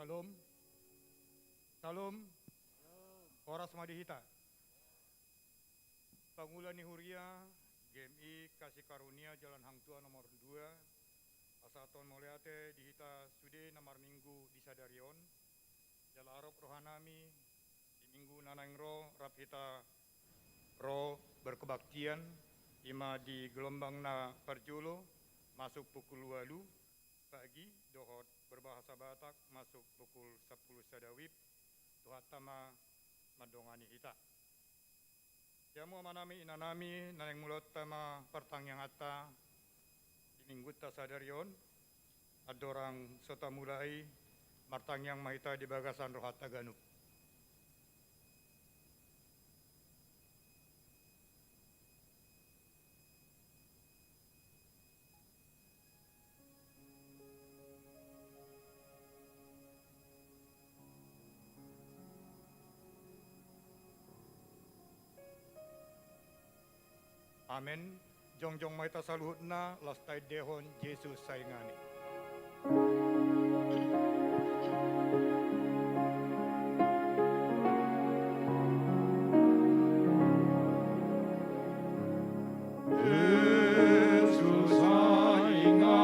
Shalom, Shalom, Horas Madihita. Pangulani Huria, GMI Kasih Karunia Jalan Hang Tua nomor 2, Asaton Moleate dihita Sude nomor Minggu di Sadarion, Jala Arab Rohanami, di Minggu Nanang Ro, Rapita Ro berkebaktian, ima di gelombang na Parjulo, masuk pukul 8 pagi, dohot berbahasa Batak masuk pukul 10 sadawib, tuhatama madongani hita. Jamu manami inanami naneng mulot tama pertangyang ata di minggu tasadarion, adorang sota mulai martangyang mahita di bagasan rohata ganup. Amen. Jongjong maita saluhutna lastai dehon Yesus saingani. Yesus saingani,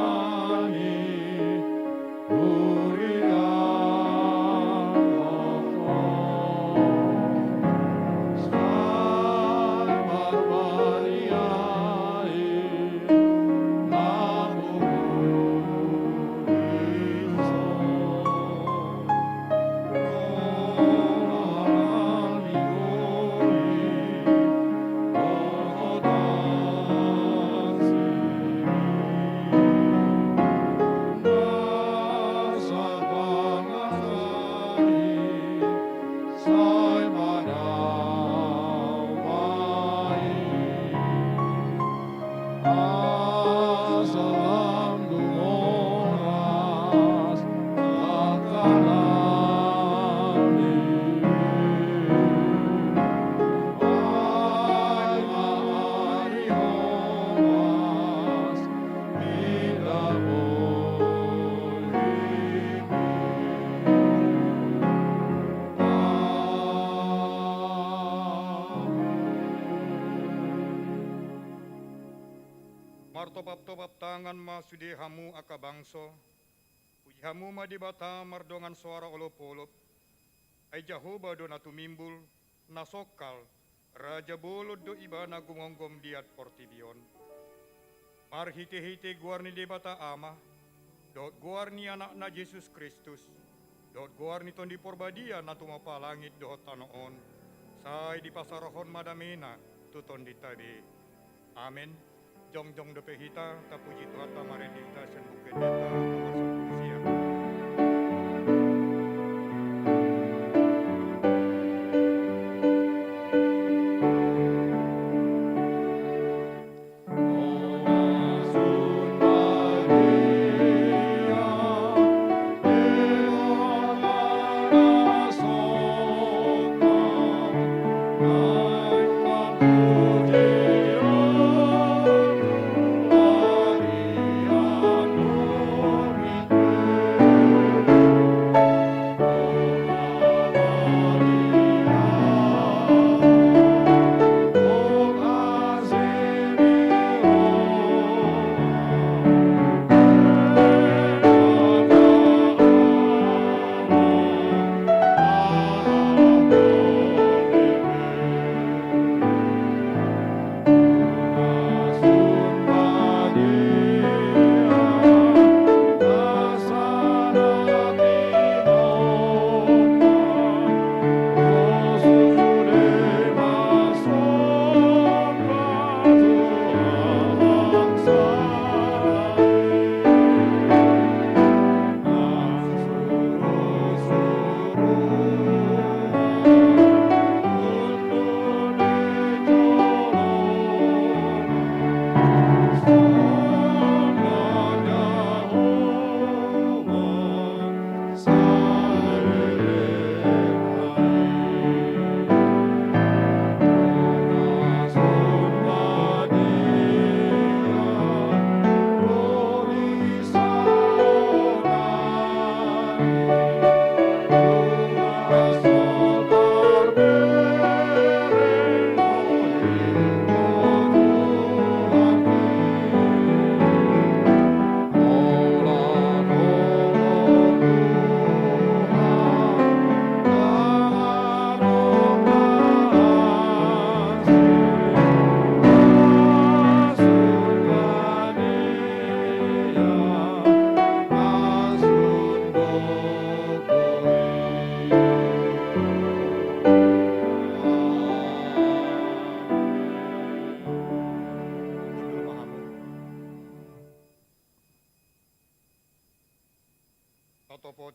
Martopap-topap tangan ma sude hamu aka bangso, puji hamu ma di bata mardongan suara olop-olop, ai Jahoba do natu mimbul, nasokal, raja bolod do ibana gumonggom diat portibion. Mar hite-hite guarni di bata ama, dot guarni anak na Yesus Kristus, dot guarni ton di porbadia natu mapa langit dohot tanoon, sai di pasarohon madamena tuton di tabe. Amen. Jongjong dope hita, tapuji Tuhan tamarendita sen buken deta nomor 10 siang. Maria,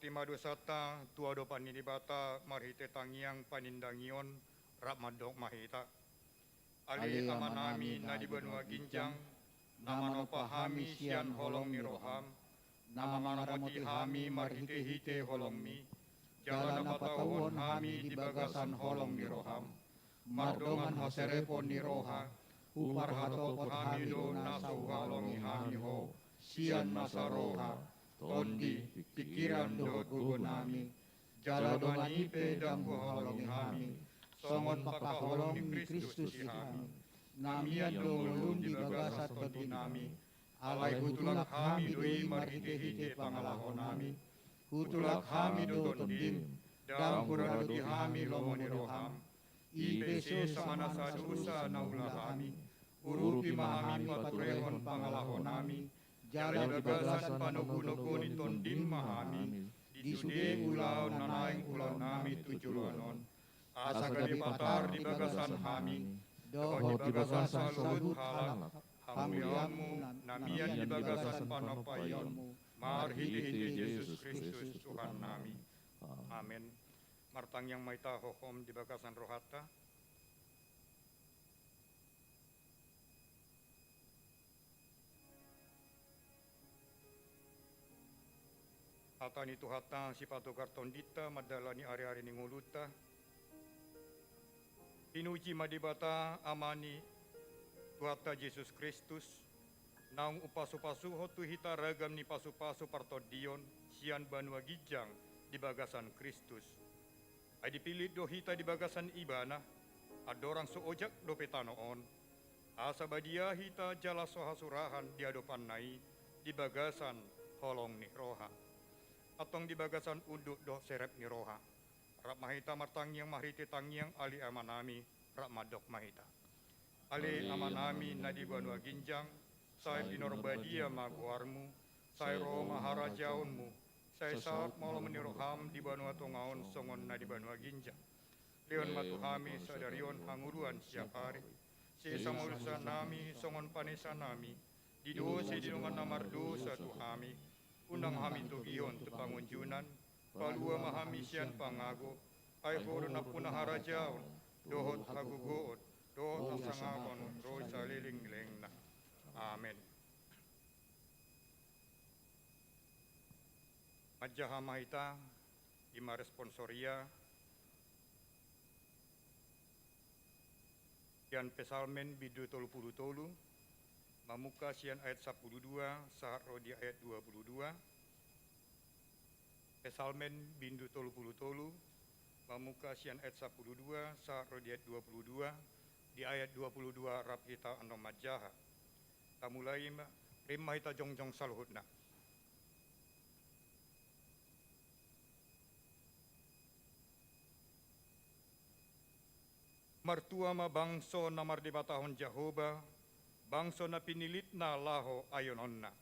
Matima dosata tuado paninibata marhite tangiang panindangion rapmadok mahita. Ali amanami nadi benua ginjang, nama pahami sian holong ni roham, nama maramoti hami marhite hite holongmi, jalan patauhon hami di bagasan holong ni roham, mardongan hoserepon ni roha, upar hatopot hami do nasu halongi hami ho, sian masaroha, tondi pikiran do gugunami, jalan ipe dan halongi hami, songon pakaholong ni Kristus kami, namian do mulun di bagasat tondi nami, alai hutulak hami doi marhite hite pangalahon nami, hutulak hami do tondim, dan purado di hami lomoni roham, IPC samana sadusa naula hami, urupi mahami paturehon pangalahon nami, jalan bagasan panugu-nugu ni tondim mahami, di sude ulau nanaing ulau nami tujulonon, asa gade patar di bagasan hami, doh di bagasan salut halak, hamulianmu, namian di bagasan panopayonmu, marhiti Yesus Kristus Tuhan nami. Amin. Martang yang maita hohom di bagasan rohata. Hatani tuhata si patogar tondita madalani ari-ari ninguluta. Pinuji madibata amani tuhata Yesus Kristus. Naung upasu-pasu hotu hita ragam ni pasu-pasu partodion sian banua gijang di bagasan Kristus. Ay dipilih do hita di bagasan ibana, adorang suojak do petanoon. Asa badia hita jala sohasurahan di adopan nai di bagasan holong ni roha. Atong di bagasan unduk do serep ni roha. Rap mahita martangyang mahriti tangyang ali amanami rap madok mahita. Ali amanami nadi banua ginjang, say binorbadia maguarmu, say roh maharajaunmu, saya saat malam meniroham di banua tongaon songon na di banua ginjang. Leon matuhami sadarion hanguruan siap hari. Si samulsa nami songon panesa nami. Di dosi di nungan namar dosa tuhami. Undang hami tugihon tupangunjunan. Palua mahami sian pangago. Ay horo na punah harajaon. Dohot hagugoot. Dohot asangakon. Roy sa liling-ling na. Amen. Madjaha mahita, ima responsoria, sian pesalmen bidu tolu, mamuka sian ayat 12, saat rodi ayat 22, pesalmen bindu tolu, mamuka sian ayat 12, saat rodi ayat 22, di ayat 22 rap kita anom madjaha, tamulai rimah ita jongjong saluhutna. Martua ma bangso na mardibatahon Jehovah, bangso na pinilit na laho ayononna.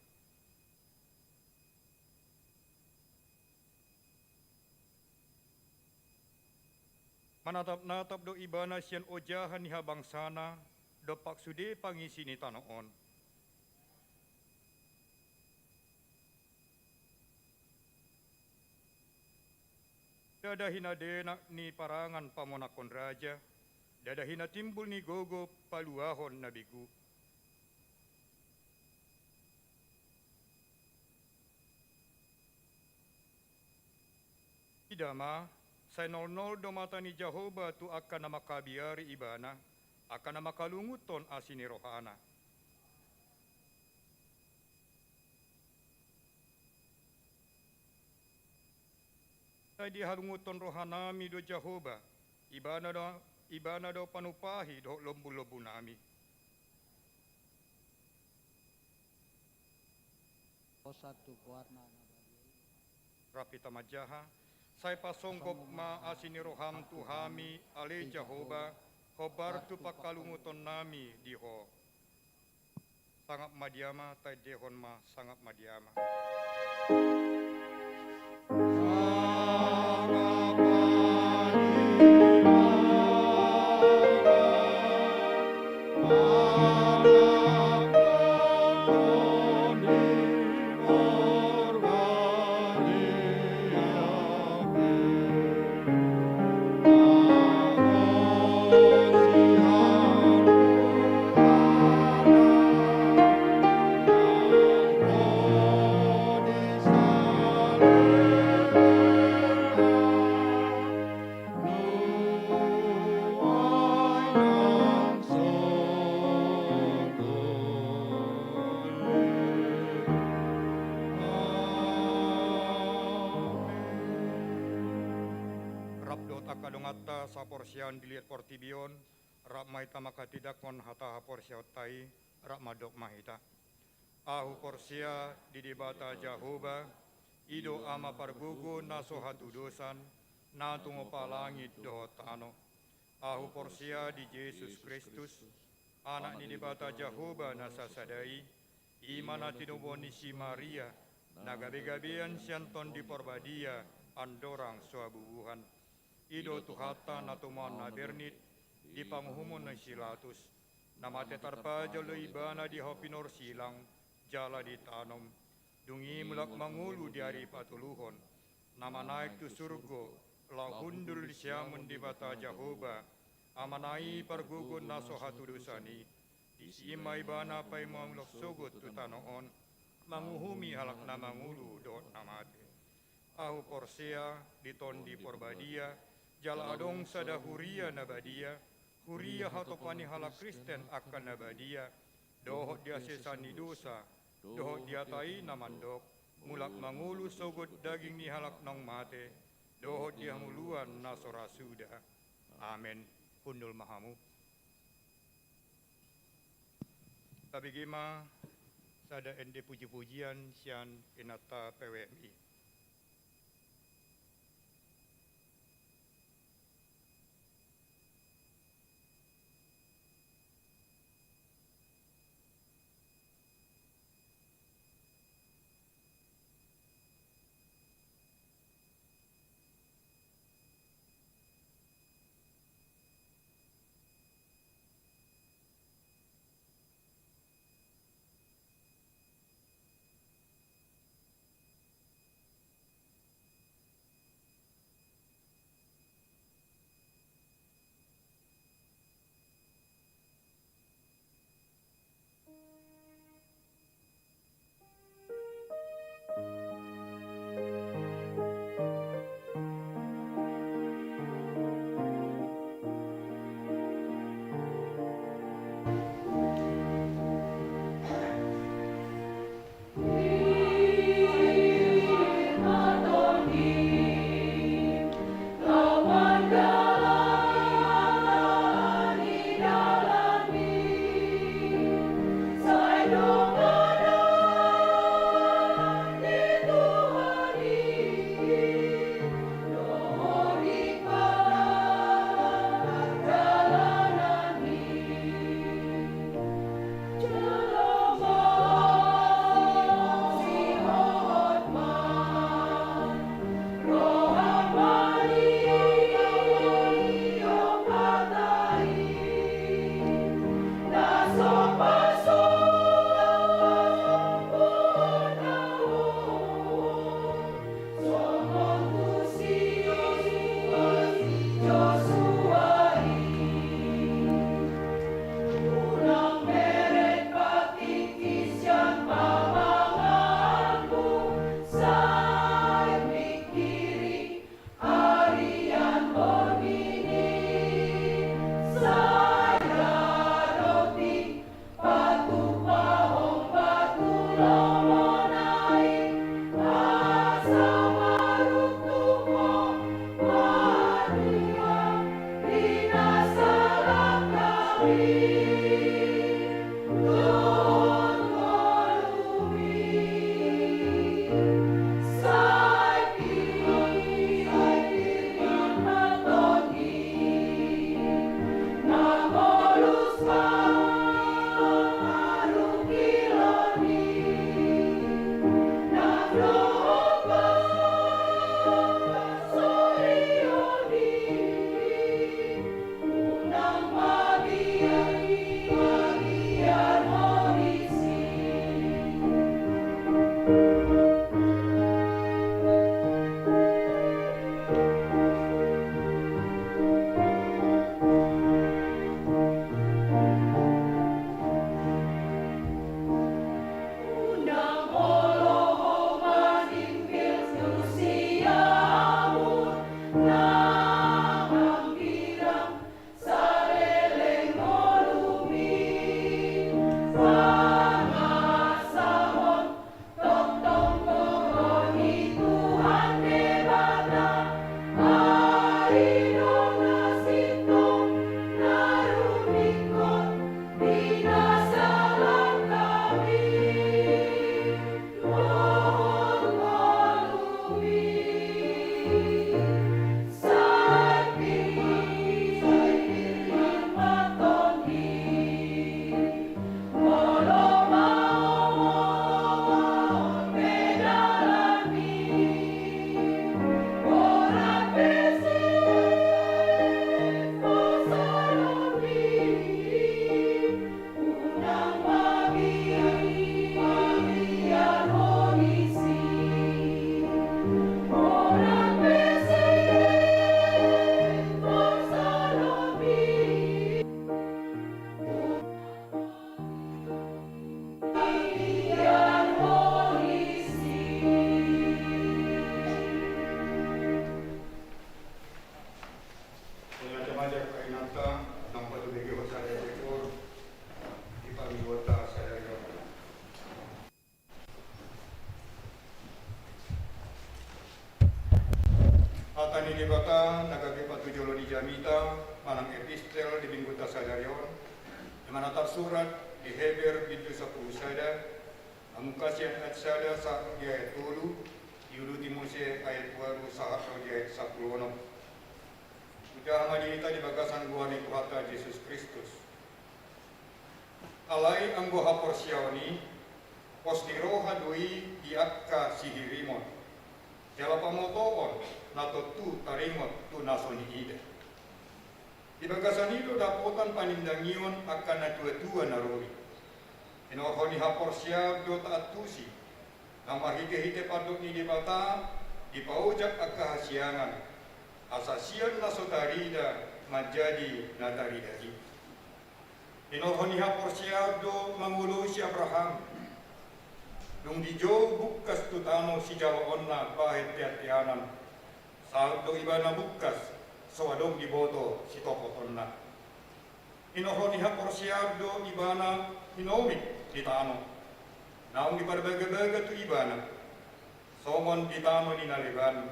Manatap-natap do ibana sian ojahan niha bangsana, do paksude pangisi ni tanoon. Dada hinadena ni parangan pamonakon raja, dada hina timbul ni gogo paluahon nabigu. Idama, say 00 do mata ni Jehovah tu akan nama kabiari ibana, akan nama kalunguton asini rohana. Say di halunguton rohanami do Jehovah, ibana do panupahi do lombu-lombu nami. Rapita majaha, say pasongkop ma asini roham tuhami ale Jehovah, hobar tu pakalunguton nami diho. Sangat madiama, tay dehon ma sangat madiama. akadongatta saporsian dilihat portibion, rak maita makatidakon hata haporsiautai, rak madok mahita. Ahu porsia di debata Jehovah, ido ama pargugu naso hatu dosan, na tungo palangit dohot ano. Ahu porsia di Yesus Kristus, anak di debata Jehovah nasasadai, imana tinuboni si Maria, nagabe-gabean sianton di porbadia, andorang suabubuhan. Ido tuhata natuman nabernit, di pamuhumun na silatus, namate tarpa jalo ibana di hopinor silang, jala di tanom, dungi mulak mangulu di hari patuluhon, nama naik tu surgo, lau hundul siamun di bata Jehovah, amanai pargugun naso hatu dosani, di simai bana pai mamlok sogot tu tanoon, manguhumi halak na mangulu dot namate. Ahu porsea di tondi porbadia, jala adong sada huria nabadia, huria hatopani halak Kristen akan nabadia, dohot dia sesani dosa, dohot dia tai namandok, mulak mangulu sogot daging ni halak nong mate, dohot dia muluan nasora suda. Amen. Hundul mahamu. Tabigima sada ende puji-pujian sian inata PWMI. Hatani di bata nagabi patujolo di jamita manang epistel di Bingguta Sadarion di mana tersurat di Heber bintu 10 sada amukasian ayat sada sa di ayat 10 Yudu Timose ayat 2 sahakro di ayat 10 Udah hamadita di bagasan gua ni Tuhata Yesus Kristus alai anggo hapor siaoni pos di roha dui di akka sihirimon jala pamotoon nato tu tarimot tu nasoni ide. Di bagasan itu dapotan panindangion akan natua-tua narori. Inohoni hapor siap do taat tusi. Nama hite-hite paduk ni di bata, di paujak akka hasiangan. Asasian nasotarida menjadi nataridahi. Inohoni hapor siap do mangulu si Abraham. Dung di jo bukas tutano si Jawa onna bahit tiatianan. Saat do ibana bukas, sawadong diboto si topotonna. Inohoni hapor siap do ibana inomik di tano. Naung di parbaga-baga tu ibana. Somon di tano ni naliban.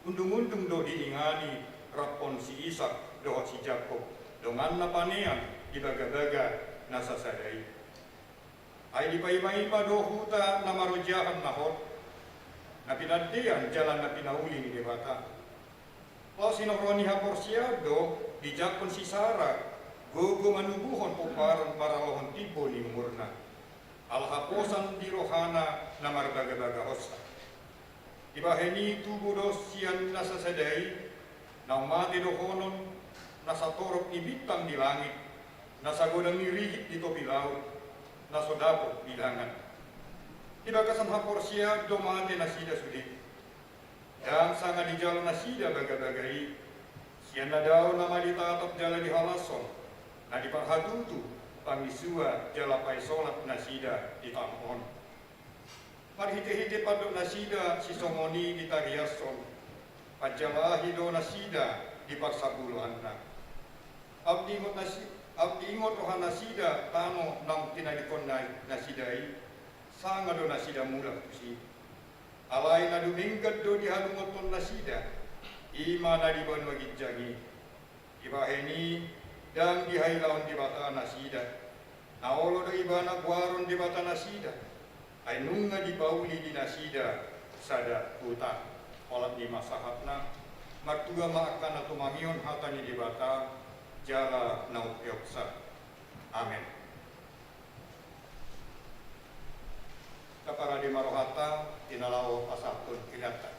Undung-undung do diingani rapon si Ishak do si Jakob. Dongan na panean di baga-baga nasasadai. Ay di paima-ima do huta na marojahan nahot. Napinadian jalan na pinauli ni debata. O sinokroni hapor siado, dijakon si Sara, gogo manubuhon po parang paralohon tibo ni murna. Alhaposan di rohana na marbaga-baga hosta. Ibaheni tubo do siyan nasasadai, na umati do honon, nasa torok ibitang di langit, nasa godang nirihit di topi laut, nasa dapot bilangan. Di bagasan hapor siya domate nasida sulit. Yang sangat di jalan nasida baga-bagai. Siya na daw na malitatap jala di halason. Na di parhatutu pangisua jala pay solat nasida di tampon. Parhite-hite padok nasida si somoni di tariason. Pajalahi do nasida di parsabuluhan na. Abdi ingot rohan nasida tano nang tinadikon nasidai. Sanga do nasida mula pusi. Alai na dumingkat do di halungoton nasida. Ima na di banwa gijagi. Ibaheni dan di hailaon di bata nasida. Naolo do ibana buaron di bata nasida. Ay nunga di bauli di nasida sada huta. Olat di masahatna. Martuga maakan na tumangion hatani di bata. Jala naupioksa. Amin. Kapara di marohata tinalaw pasatun kilatan.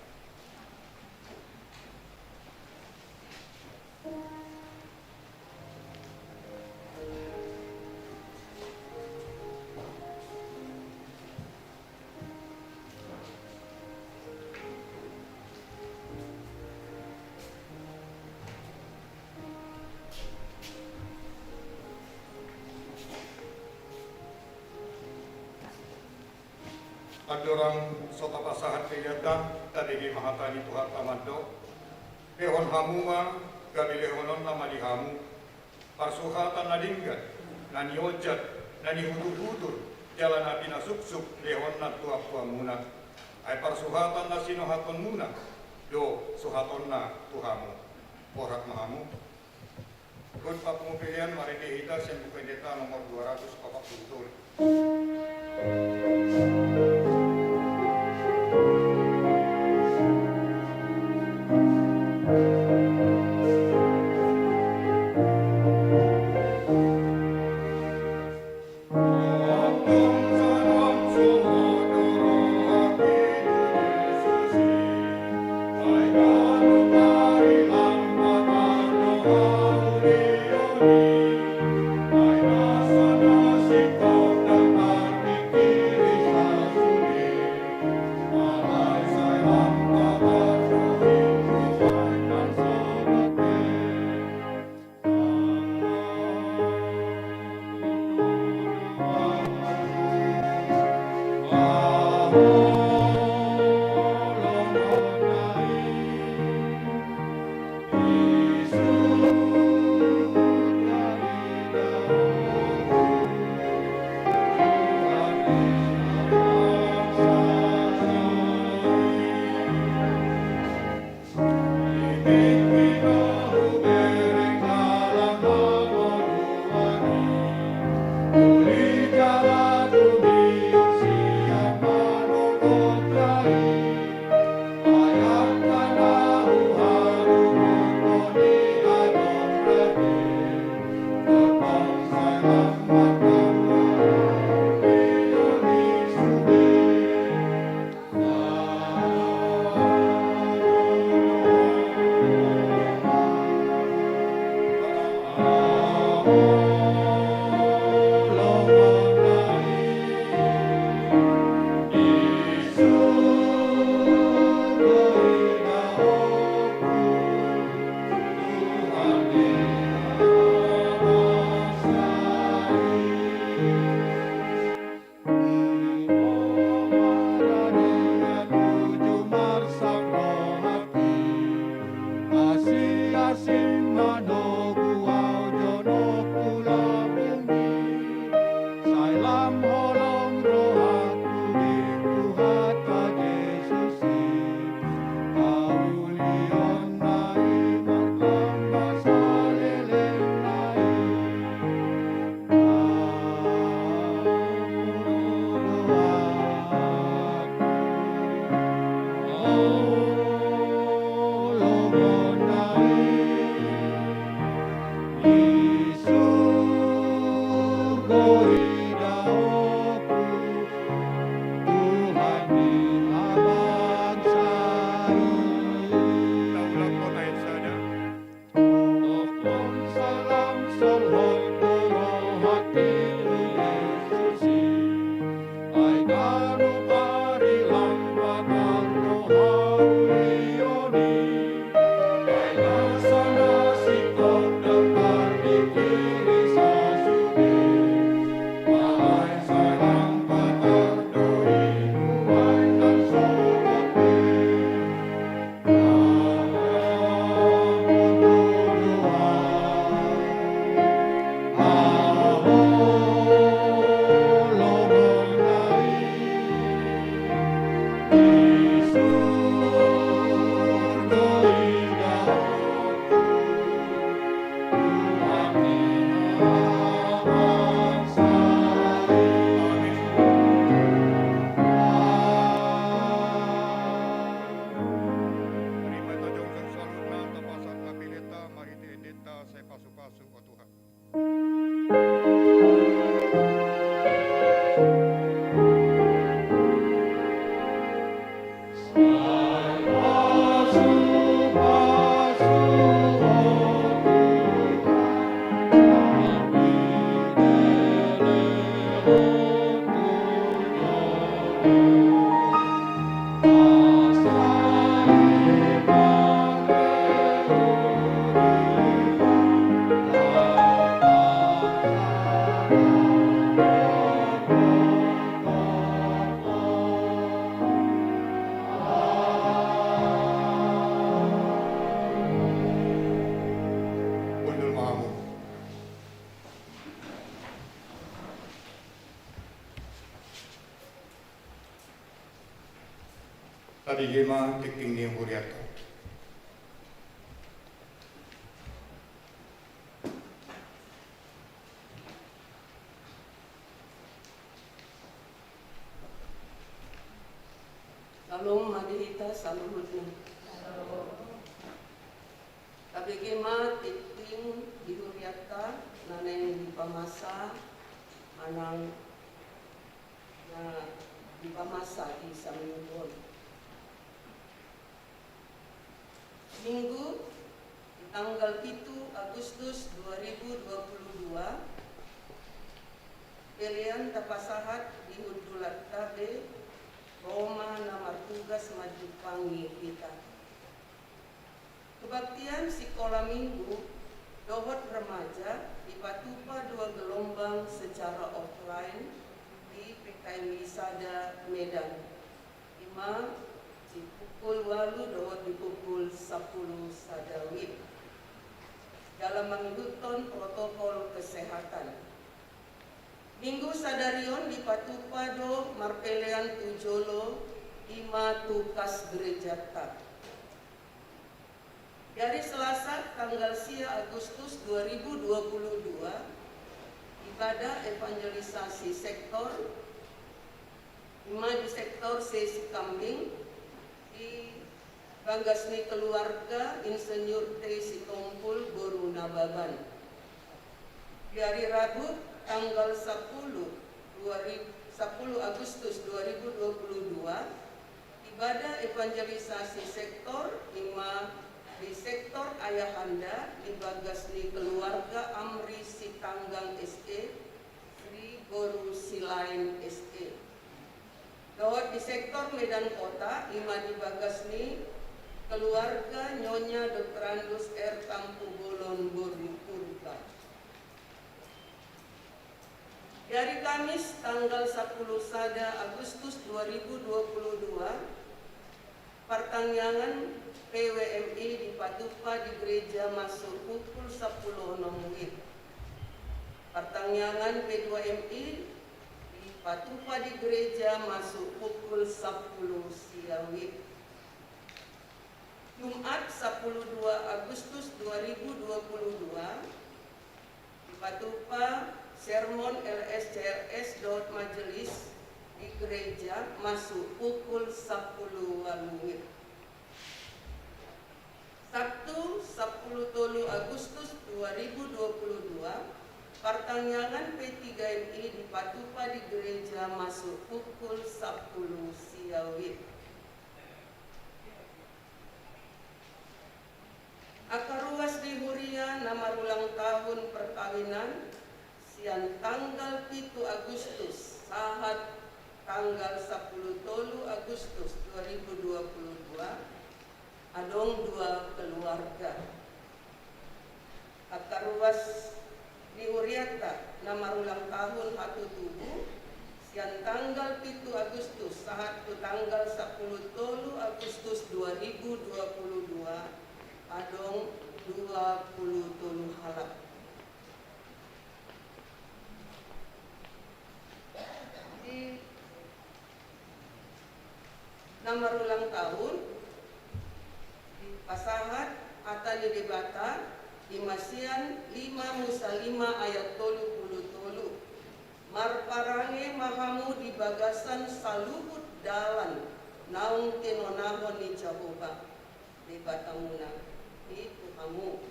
Adorang sota pasahat kayatan tadigi mahatani Tuhan tamando ehon hamuma gabilehonon nama dihamu parsuhatan nadinggat nani ojat nani hudur-hudur jalan api nasuksuk lehon na tuapua muna ay parsuhatan na sinohaton muna do suhaton na tuhamu porak mahamu Kod papumupilian mari dihita sen bukendeta nomor 240. Ay nasa nasib ko ng ating kirisay. Abigema tekting ni huriato. Salam madihita saluhutna. Abigema tekting di huriata naneng di pamasa anang na di pamasa di Saminggon. Minggu tanggal 7 Agustus 2022 pilihan tapasahat di Hudulat Tabe Roma Namar Tugas Maju Pangi kita. Kebaktian sekolah minggu dohot remaja dipatupa 2 gelombang secara offline di PKM Wisada Medan. 5 di pukul 8 dohot di pukul 10 sadawit dalam mengikuti protokol kesehatan. Minggu sadarion di Patupado Marpelean Tujolo 5 tukas gereja tak. Dari Selasa tanggal 10 Agustus 2022 ibadah evangelisasi sektor 5 di sektor Sesi Kambing di Banggasni Keluarga Insinyur T. Sitompul Boru Nababan. Di hari Rabu tanggal 10 Agustus 2022 ibadah evangelisasi sektor 5 di sektor Ayahanda di Banggasni Keluarga Amri Sitanggang SE Sri Boru Silain SE. Dohot di sektor Medan Kota 5 di Banggasni Keluarga Nyonya Dr. Andus R. Tampu Bolon Boru Purba. Dari Kamis tanggal 10 Sada Agustus 2022 Pertanyaan PWMI di Patupa di gereja masuk pukul 10.00 WIB. Pertanyaan P2MI di Patupa di gereja masuk pukul 10 siang WIB. Jumat 12 Agustus 2022 di Patupa sermon LSCRS Daud Majelis di gereja masuk pukul 10 WIB. Sabtu 10 Agustus 2022 pertanyaan P3MI di Patupa di gereja masuk pukul 10 siang WIB. Akar ruas di Huria nama ulang tahun perkawinan siang tanggal 7 Agustus sahat tanggal 10 Agustus 2022 adong dua keluarga. Akar ruas di Huriata nama ulang tahun hatu tubuh siang tanggal 7 Agustus sahat tanggal 10 Agustus 2022 adong 20 halap. Di nama ulang tahun di Pasahat Atani Debata di Masian 5 Musa 5 ayat 30 marparange mahamu di bagasan saluhut dalan naung tinonahon ni Jehova di Batamuna itu hamu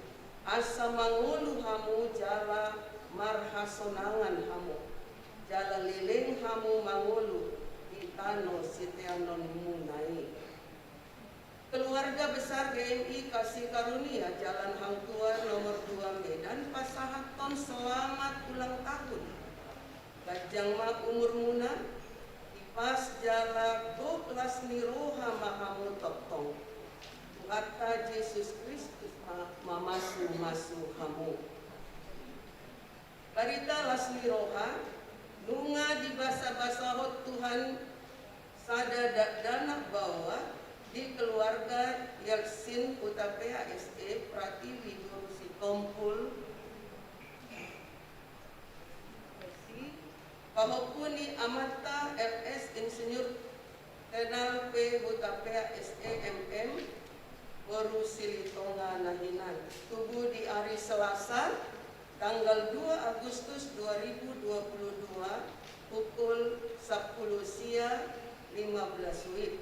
asa mangulu hamu jala marhasonangan hamu jala lileng hamu mangulu di tano siteanon munai. Keluarga besar GMI Kasih Karunia Jalan Hang Tua nomor 2 Medan Pasahaton selamat ulang tahun. Gajang mak umur muna Ipas jala 12 niroha mahamu totong kata Yesus Kristus mamasu hamu. Barita lasmi roha nunga di basa-basa hot Tuhan sada dana bawa di keluarga Yaksin Utapea SE Pratiwi Gurusi Tompul Pahopuni Amata LS Insinyur Tenal P Utapea SE MM Baru Silitonga Nahinan. Tubuh di hari Selasa tanggal 2 Agustus 2022 pukul 10 siang 15 WIB.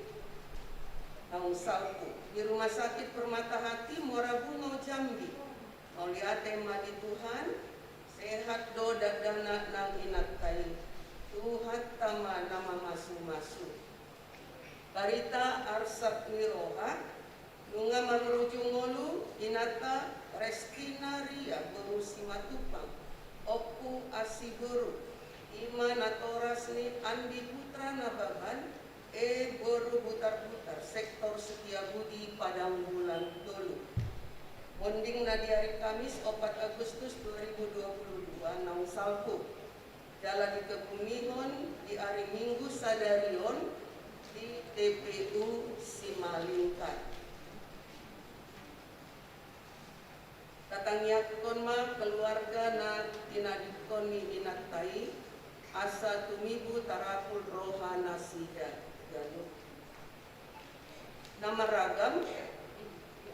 Tahun Sabtu di Rumah Sakit Permata Hati Muara Bungo Jambi. Mauliate madi Tuhan sehat do dadana nang inakai Tuhan tama nama masu-masu. Barita Arsat Niroha Nunga Marurujung Ngolu Inata Restina Ria Guru Simatupang Opu Asiguru Ima Natorasni Andi Putra Nababan Boru Butar-Butar Sektor Setiabudi Padang Bulan Tolu. Bonding na di hari Kamis 4 Agustus 2022 nang Salpo Jalan di Kebumihon di hari Minggu Sadarion di TPU Simalingkat. Katangyakon ma keluarga na tinadikon ni inatai asa tumibu tarakul rohana sida gano. Nama ragam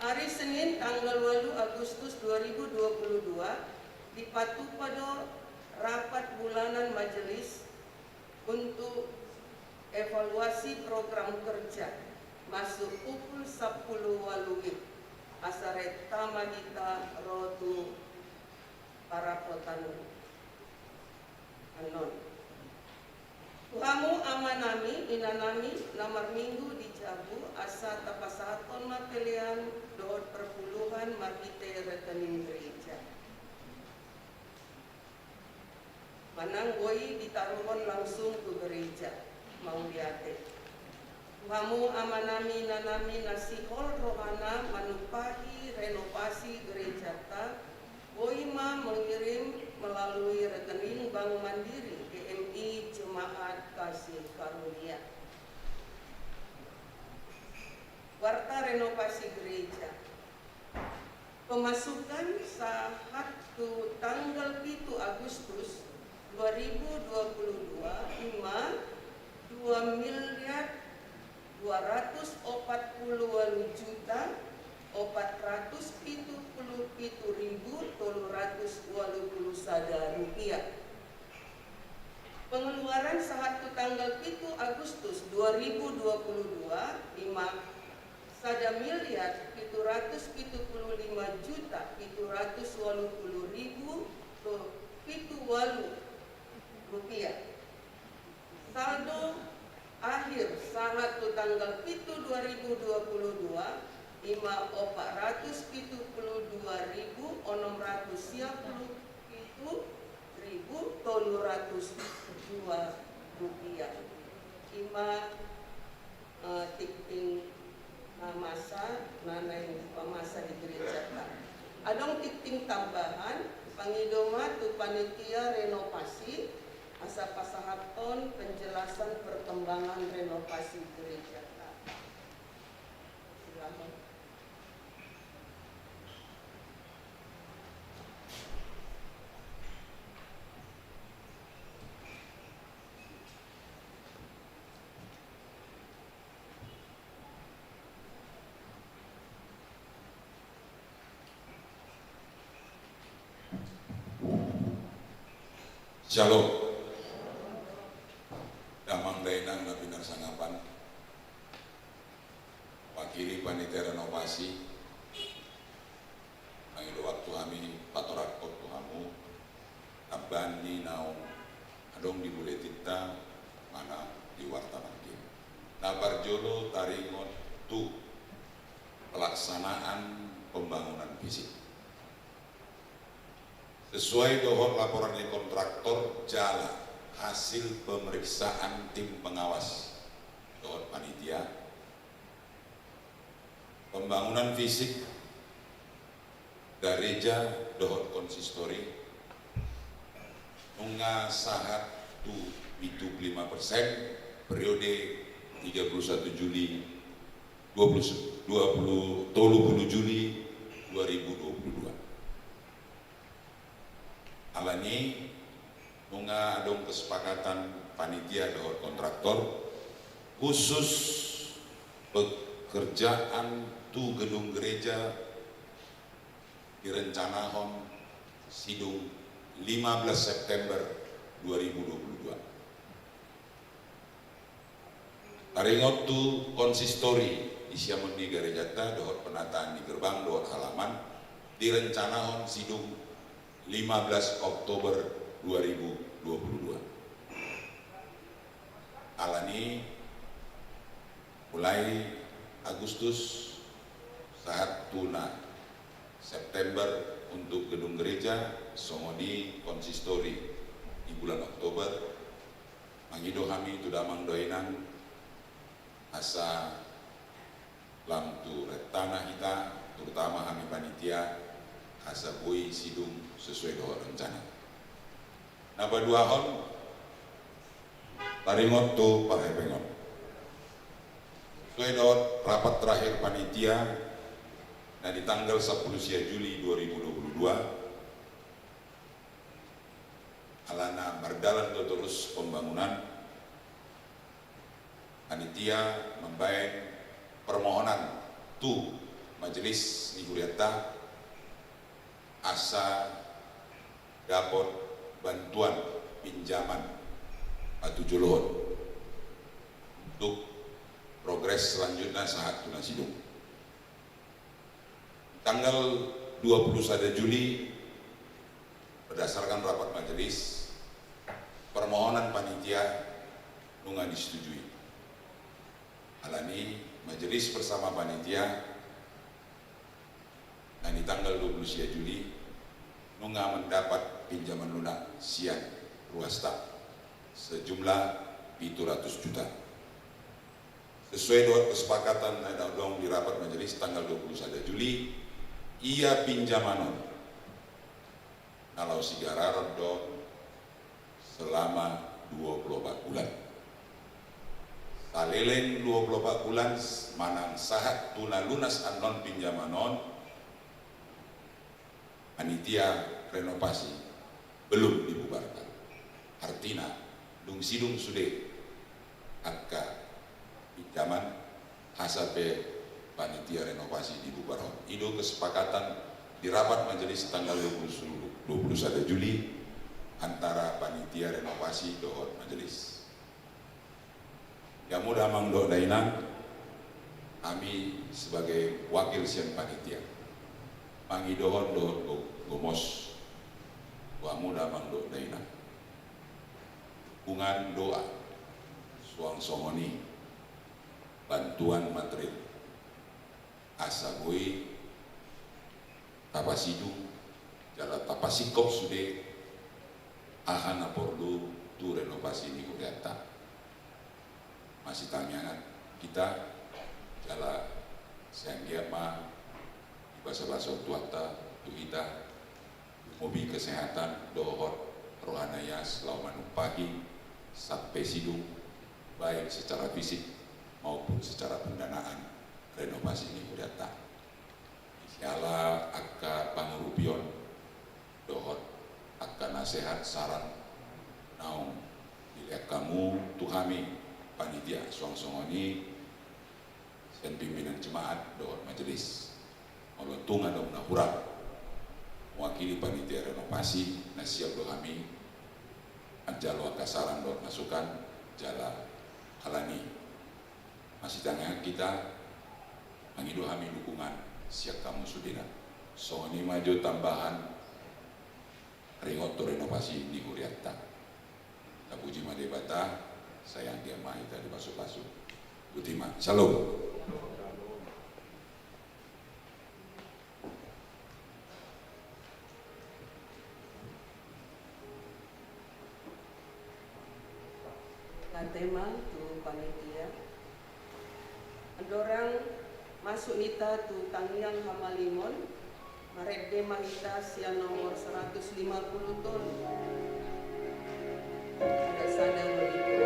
hari Senin tanggal 8 Agustus 2022 di Patupado rapat bulanan majelis untuk evaluasi program kerja masuk pukul 10 WIB. Asareta magita rotu para potanu anon. Tuhamu amanami inanami namar minggu di Jabu asa tapasaton mapelian dood perpuluhan markite rekening gereja. Manang goi ditaruhon langsung ke gereja mau diate. Kamu amanami nanami nasihol rohana manupahi renovasi gereja ta Boima mengirim melalui rekening Bank Mandiri GMI Jemaat Kasih Karunia. data renovasi gereja. Pemasukan sahatu tanggal 7 Agustus 2022 2.247.387.381 Pengeluaran sahatu tanggal 7 Agustus 2022 sada miliar 775.780.078 rupiah. Saldo akhir sahatu tanggal 7 2022 5.472.302 rupiah. Tikting masa nanay pamasa di gereja ta. Adong tikting tambahan pangidoma tu panitia renovasi asa pasahaton penjelasan perkembangan renovasi gereja ta. Silakan. Shalom. Damang dainang na pinarsangapan. Wakili panitia renovasi. Ang ilo waktu kami patorak ko tuhamu. Abandi naong adong di buletin ta mana di wartawan kim. Nabarjolo taringon tu pelaksanaan pembangunan fisik. Sesuai dengan laporan dari kontraktor jalan hasil pemeriksaan tim pengawas dengan panitia pembangunan fisik gereja dohot konsistori unga sahat tu 75% periode 31 Juli 30 Juli 2022. Alani nunga adong kesepakatan panitia dohor kontraktor khusus pekerjaan tu gedung gereja direncanakan sidung 15 September 2022. Taringot tu konsistori isiamun di gereja ta dohor penataan di gerbang dohor halaman direncanakan sidung 15 Oktober 2022. Alani mulai Agustus saat tuna September untuk gedung gereja songoni konsistori di bulan Oktober mangido kami tu damang doinan asa lamtu tanah kita terutama kami panitia asa bui sidung sesuai dengan rencana. Napa dua hon taringot tu pakai pengon. Sesuai dengan rapat terakhir panitia nah di tanggal 10 Juli 2022 alana berjalan terus pembangunan panitia membayar permohonan tu majelis Nihuriata asa dapat bantuan pinjaman atau juluhon untuk progres selanjutnya saat tuna sidung. Tanggal 21 Juli berdasarkan rapat majelis permohonan panitia nunga disetujui. Alani majelis bersama panitia dan di tanggal 20 Juli nunga mendapat pinjaman lunak sian ruasta sejumlah 700 juta. Sesuai dengan kesepakatan dong di rapat majelis tanggal 21 Juli, ia pinjamanon kalau sigara dong selama 24 bulan taleleng 24 bulan manang sahat tuna lunas anon pinjamanon panitia renovasi belum dibubarkan. Artinya dung sidung sude angka pinjaman hasape panitia renovasi dibubarkan. Itu kesepakatan di rapat majelis tanggal 21 Juli antara panitia renovasi dohot majelis. Ya mudah mangdo dainang kami sebagai wakil sian panitia mangi dohot gomos wa mudah mangdo dainang dukungan doa suang songoni bantuan material asabui tapasidung jala tapasikop sude ahana porlu tu renovasi ini kudata masih tanyakan kita jala sehingga ma bahasa-bahasa tuata tu kita mobil kesehatan dohor rohanaya selama pagi sampai sidung baik secara fisik maupun secara pendanaan renovasi ini kudata Yala akka pangurupion dohot akka nasihat saran naung dilihat kamu tuhami panitia suang-suangoni dan pimpinan jemaat dohot majelis molotung ada unahurang mewakili panitia renovasi nasiap dohami anjalo akka saran dohot masukan jala alani masih tanya kita mengidohami dukungan siap kamu sudina soalnya maju tambahan ringot renovasi di Huriatta Tapuji Madebata sayang dia mahita di pasu-pasu Butima Shalom. Tema tu panitia adorang masuk nita tu tangyang hamalimon marede mahita sia nomor 150 ton ada sadar begitu.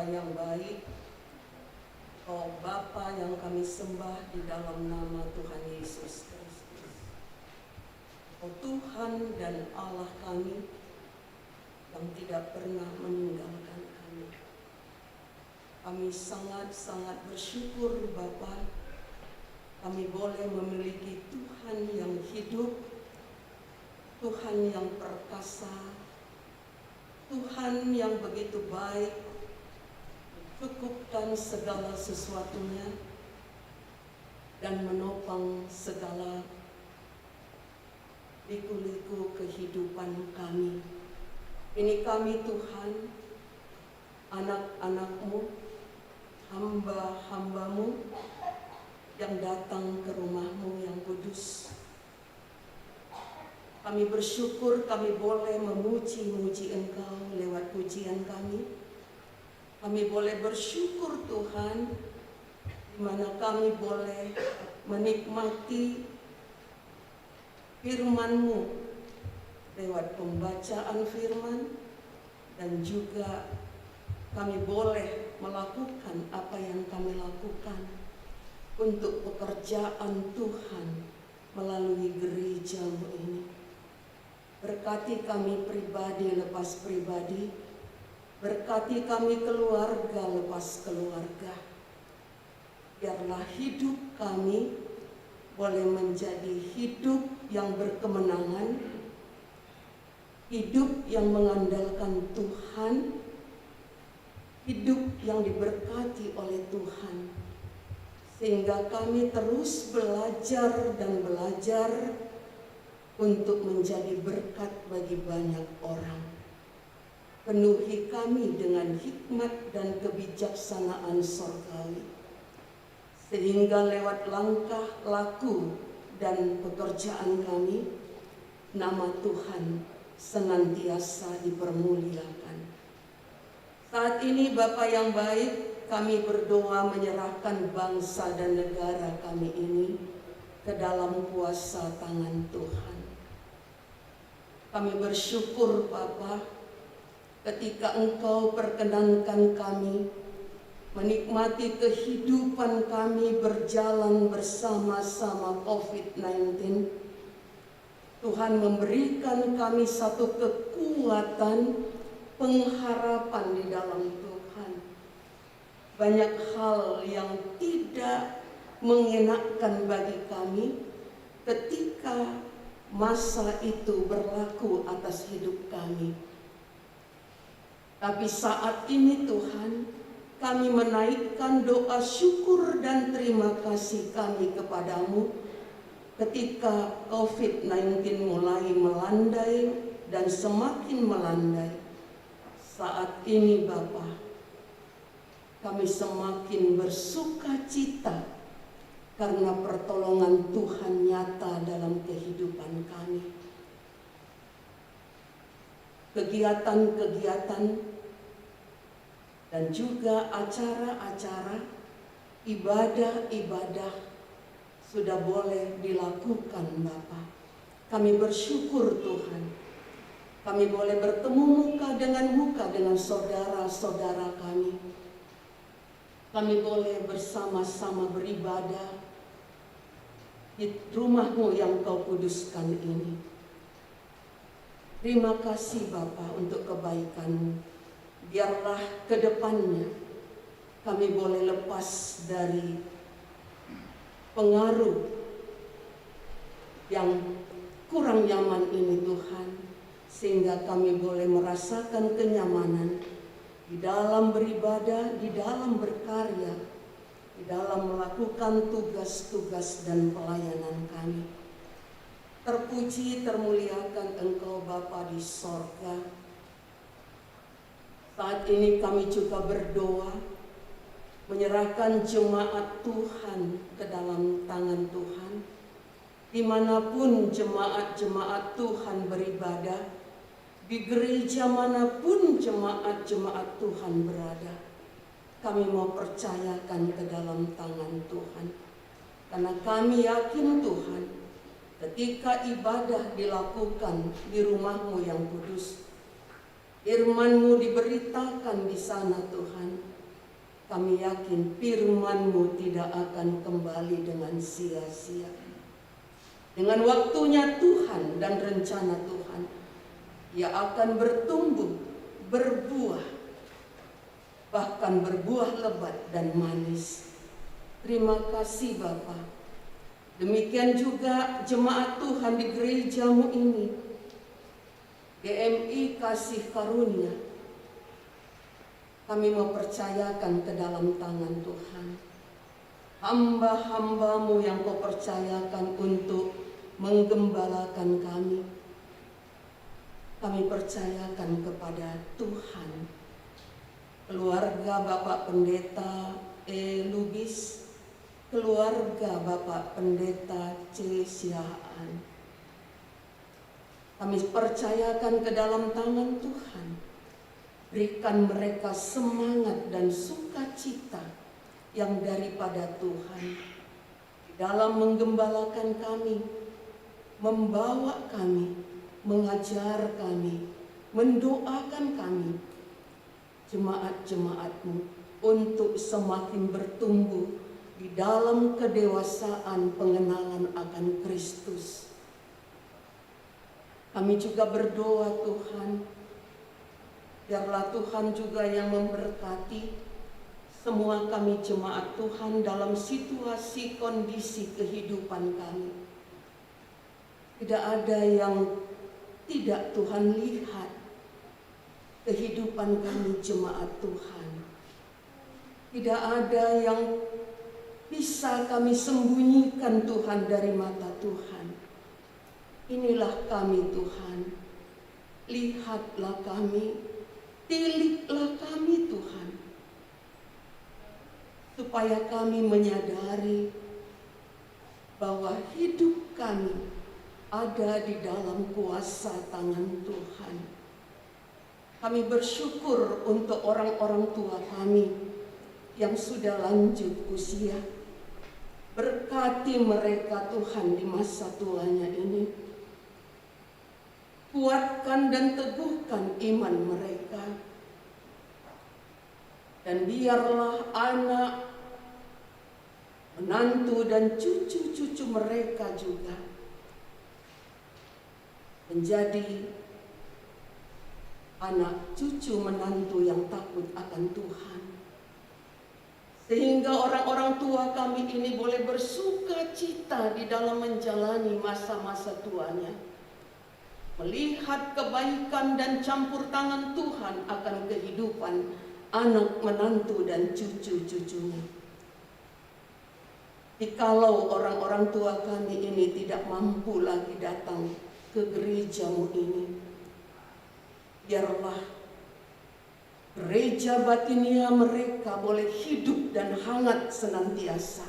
Bapa yang baik, Oh Bapa yang kami sembah di dalam nama Tuhan Yesus Kristus. Oh Tuhan dan Allah kami yang tidak pernah meninggalkan kami. Kami sangat-sangat bersyukur Bapa, kami boleh memiliki Tuhan yang hidup, Tuhan yang perkasa, Tuhan yang begitu baik, cukupkan segala sesuatunya dan menopang segala liku-liku kehidupan kami. Ini kami Tuhan, anak-anak-Mu, hamba-hamba-Mu yang datang ke rumah-Mu yang kudus. Kami bersyukur kami boleh memuji-muji Engkau lewat pujian kami. Kami boleh bersyukur Tuhan, di mana kami boleh menikmati firman-Mu lewat pembacaan firman, dan juga kami boleh melakukan apa yang kami lakukan untuk pekerjaan Tuhan melalui gereja-Mu ini. Berkati kami pribadi lepas pribadi, berkati kami keluarga lepas keluarga. Biarlah hidup kami boleh menjadi hidup yang berkemenangan, hidup yang mengandalkan Tuhan, hidup yang diberkati oleh Tuhan. Sehingga kami terus belajar dan belajar untuk menjadi berkat bagi banyak orang. Penuhi kami dengan hikmat dan kebijaksanaan surgawi, sehingga lewat langkah laku dan pekerjaan kami, nama Tuhan senantiasa dipermuliakan. Saat ini Bapa yang baik, kami berdoa menyerahkan bangsa dan negara kami ini ke dalam kuasa tangan Tuhan. Kami bersyukur Bapa, ketika Engkau perkenankan kami menikmati kehidupan kami berjalan bersama-sama COVID-19. Tuhan memberikan kami satu kekuatan, pengharapan di dalam Tuhan. Banyak hal yang tidak mengenakan bagi kami ketika masa itu berlaku atas hidup kami. Tapi saat ini Tuhan, kami menaikkan doa syukur dan terima kasih kami kepadamu ketika COVID-19 mulai melandai dan semakin melandai. Saat ini Bapa, kami semakin bersuka cita karena pertolongan Tuhan nyata dalam kehidupan kami. Kegiatan-kegiatan dan juga acara-acara, ibadah-ibadah sudah boleh dilakukan Bapa. Kami bersyukur Tuhan. Kami boleh bertemu muka dengan saudara-saudara kami. Kami boleh bersama-sama beribadah di rumah-Mu yang Kau kuduskan ini. Terima kasih Bapa untuk kebaikan-Mu. Biarlah ke depannya kami boleh lepas dari pengaruh yang kurang nyaman ini Tuhan, sehingga kami boleh merasakan kenyamanan di dalam beribadah, di dalam berkarya, di dalam melakukan tugas-tugas dan pelayanan kami. Terpuji, termuliakan Engkau Bapa di sorga. Saat ini kami juga berdoa, menyerahkan jemaat Tuhan ke dalam tangan Tuhan. Dimanapun jemaat-jemaat Tuhan beribadah, di gereja manapun jemaat-jemaat Tuhan berada, kami mau percayakan ke dalam tangan Tuhan. Karena kami yakin Tuhan, ketika ibadah dilakukan di rumah-Mu yang kudus, firman-Mu diberitakan di sana Tuhan, Kami yakin firman-Mu tidak akan kembali dengan sia-sia. Dengan waktunya Tuhan dan rencana Tuhan, ia akan bertumbuh, berbuah, bahkan berbuah lebat dan manis. Terima kasih Bapa. Demikian juga jemaat Tuhan di gereja-Mu ini, GMI Kasih Karunia, kami mempercayakan ke dalam tangan Tuhan. Hamba-hamba-Mu yang Kau percayakan untuk menggembalakan kami, kami percayakan kepada Tuhan. Keluarga Bapak Pendeta Lubis, keluarga Bapak Pendeta C. Siaan, kami percayakan ke dalam tangan Tuhan. Berikan mereka semangat dan sukacita yang daripada Tuhan dalam menggembalakan kami, membawa kami, mengajar kami, mendoakan kami, jemaat-jemaat-Mu, untuk semakin bertumbuh di dalam kedewasaan pengenalan akan Kristus. Kami juga berdoa Tuhan, biarlah Tuhan juga yang memberkati semua kami jemaat Tuhan dalam situasi kondisi kehidupan kami. Tidak ada yang tidak Tuhan lihat kehidupan kami jemaat Tuhan. Tidak ada yang bisa kami sembunyikan Tuhan dari mata Tuhan. Inilah kami Tuhan. Lihatlah kami. Tiliplah kami Tuhan, supaya kami menyadari bahwa hidup kami ada di dalam kuasa tangan Tuhan. Kami bersyukur untuk orang-orang tua kami yang sudah lanjut usia. Berkati mereka Tuhan di masa tuanya ini. Kuatkan dan teguhkan iman mereka. Dan biarlah anak, menantu dan cucu-cucu mereka juga menjadi anak cucu menantu yang takut akan Tuhan. Sehingga orang-orang tua kami ini boleh bersuka cita di dalam menjalani masa-masa tuanya. Melihat kebaikan dan campur tangan Tuhan akan kehidupan anak, menantu, dan cucu-cucunya. Jikalau orang-orang tua kami ini tidak mampu lagi datang ke gereja-Mu ini, biarlah gereja batinia mereka boleh hidup dan hangat senantiasa.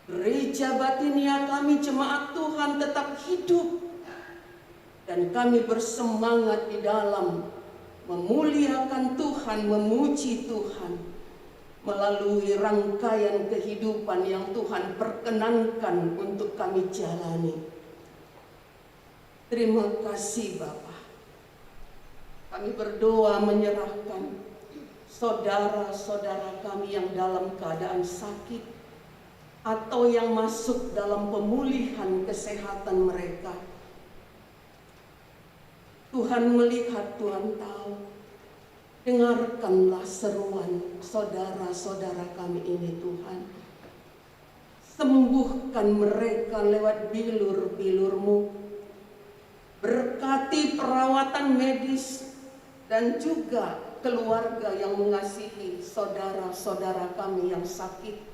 Gereja batinia kami jemaat Tuhan tetap hidup, dan kami bersemangat di dalam memuliakan Tuhan, memuji Tuhan melalui rangkaian kehidupan yang Tuhan perkenankan untuk kami jalani. Terima kasih Bapa. Kami berdoa menyerahkan saudara-saudara kami yang dalam keadaan sakit atau yang masuk dalam pemulihan kesehatan mereka. Tuhan melihat, Tuhan tahu. Dengarkanlah seruan saudara-saudara kami ini Tuhan. Sembuhkan mereka lewat bilur-bilur-Mu. Berkati perawatan medis dan juga keluarga yang mengasihi saudara-saudara kami yang sakit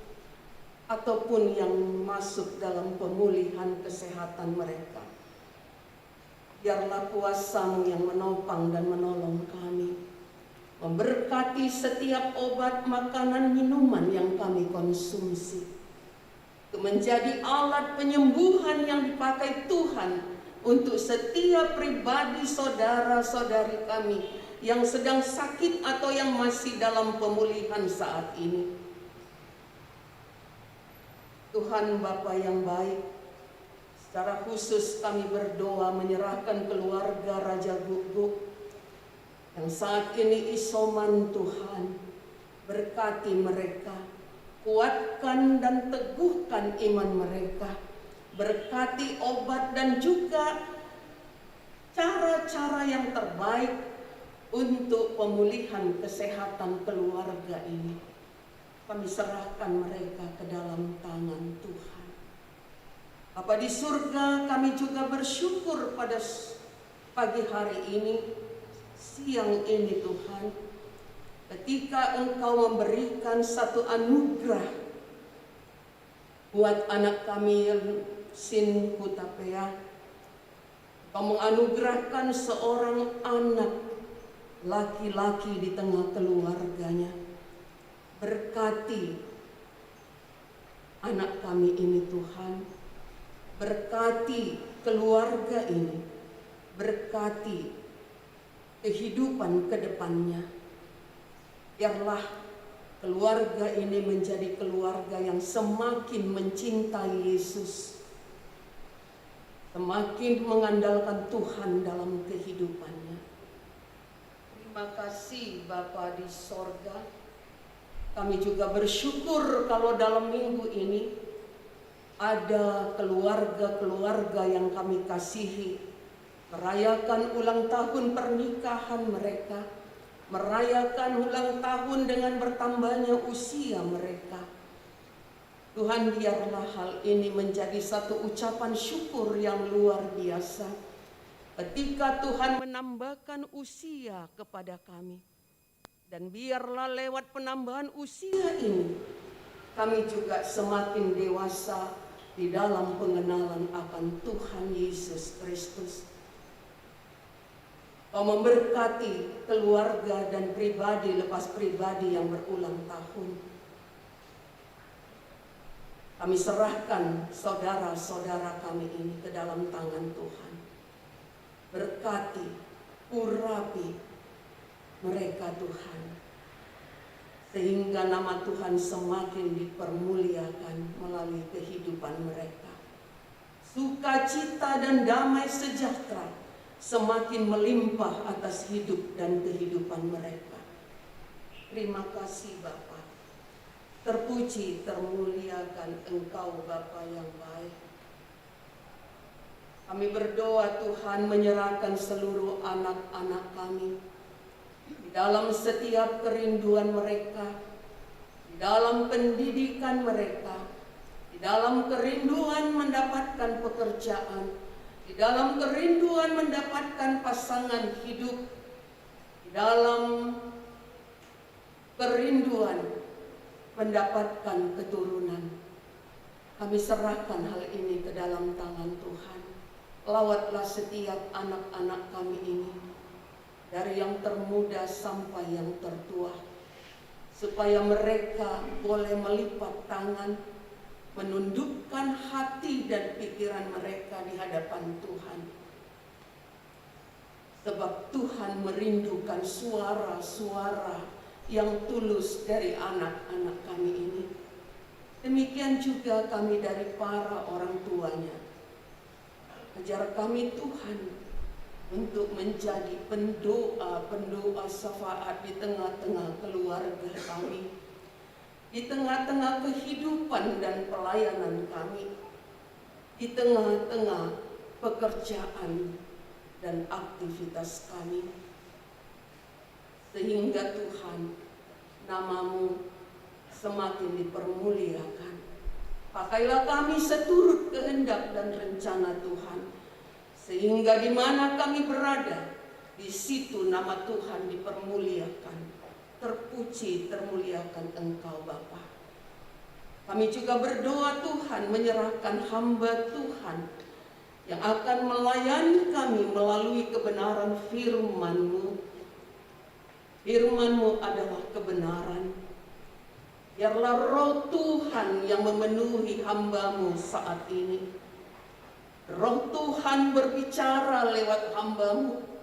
ataupun yang masuk dalam pemulihan kesehatan mereka. Biarlah kuasa-Mu yang menopang dan menolong kami, memberkati setiap obat, makanan, minuman yang kami konsumsi, menjadi alat penyembuhan yang dipakai Tuhan untuk setiap pribadi saudara-saudari kami yang sedang sakit atau yang masih dalam pemulihan saat ini. Tuhan Bapa yang baik, secara khusus kami berdoa menyerahkan keluarga Raja Guguk yang saat ini isoman Tuhan, berkati mereka, kuatkan dan teguhkan iman mereka, berkati obat dan juga cara-cara yang terbaik untuk pemulihan kesehatan keluarga ini. Kami serahkan mereka ke dalam tangan Tuhan. Bapa di surga, kami juga bersyukur pada pagi hari ini, siang ini Tuhan, ketika Engkau memberikan satu anugerah buat anak kami Sin Hutapea. Engkau menganugerahkan seorang anak laki-laki di tengah keluarganya. Berkati anak kami ini Tuhan, berkati keluarga ini, berkati kehidupan ke depannya. Biarlah keluarga ini menjadi keluarga yang semakin mencintai Yesus, semakin mengandalkan Tuhan dalam kehidupannya. Terima kasih Bapa di sorga. Kami juga bersyukur kalau dalam minggu ini ada keluarga-keluarga yang kami kasihi merayakan ulang tahun pernikahan mereka, merayakan ulang tahun dengan bertambahnya usia mereka. Tuhan, biarlah hal ini menjadi satu ucapan syukur yang luar biasa ketika Tuhan menambahkan usia kepada kami. Dan biarlah lewat penambahan usia ini, kami juga semakin dewasa di dalam pengenalan akan Tuhan Yesus Kristus. Kau memberkati keluarga dan pribadi lepas pribadi yang berulang tahun. Kami serahkan saudara-saudara kami ini ke dalam tangan Tuhan. Berkati, urapi mereka Tuhan, sehingga nama Tuhan semakin dipermuliakan melalui kehidupan mereka. Sukacita dan damai sejahtera semakin melimpah atas hidup dan kehidupan mereka. Terima kasih Bapa. Terpuji, termuliakan Engkau Bapa yang baik. Kami berdoa Tuhan menyerahkan seluruh anak-anak kami di dalam setiap kerinduan mereka, di dalam pendidikan mereka, di dalam kerinduan mendapatkan pekerjaan, di dalam kerinduan mendapatkan pasangan hidup, di dalam kerinduan mendapatkan keturunan. Kami serahkan hal ini ke dalam tangan Tuhan. Lawatlah setiap anak-anak kami ini, dari yang termuda sampai yang tertua, supaya mereka boleh melipat tangan, menundukkan hati dan pikiran mereka di hadapan Tuhan. Sebab Tuhan merindukan suara-suara yang tulus dari anak-anak kami ini. Demikian juga kami dari para orang tuanya. Ajar kami Tuhan untuk menjadi pendoa syafaat di tengah-tengah keluarga kami, di tengah-tengah kehidupan dan pelayanan kami, di tengah-tengah pekerjaan dan aktivitas kami, sehingga Tuhan, nama-Mu semakin dipermuliakan. Pakailah kami seturut kehendak dan rencana Tuhan, sehingga di mana kami berada, di situ nama Tuhan dipermuliakan. Terpuji, termuliakan Engkau Bapa. Kami juga berdoa Tuhan menyerahkan hamba Tuhan yang akan melayani kami melalui kebenaran firman-Mu. Firman-Mu adalah kebenaran. Biarlah roh Tuhan yang memenuhi hamba-Mu saat ini. Roh Tuhan berbicara lewat hamba-Mu.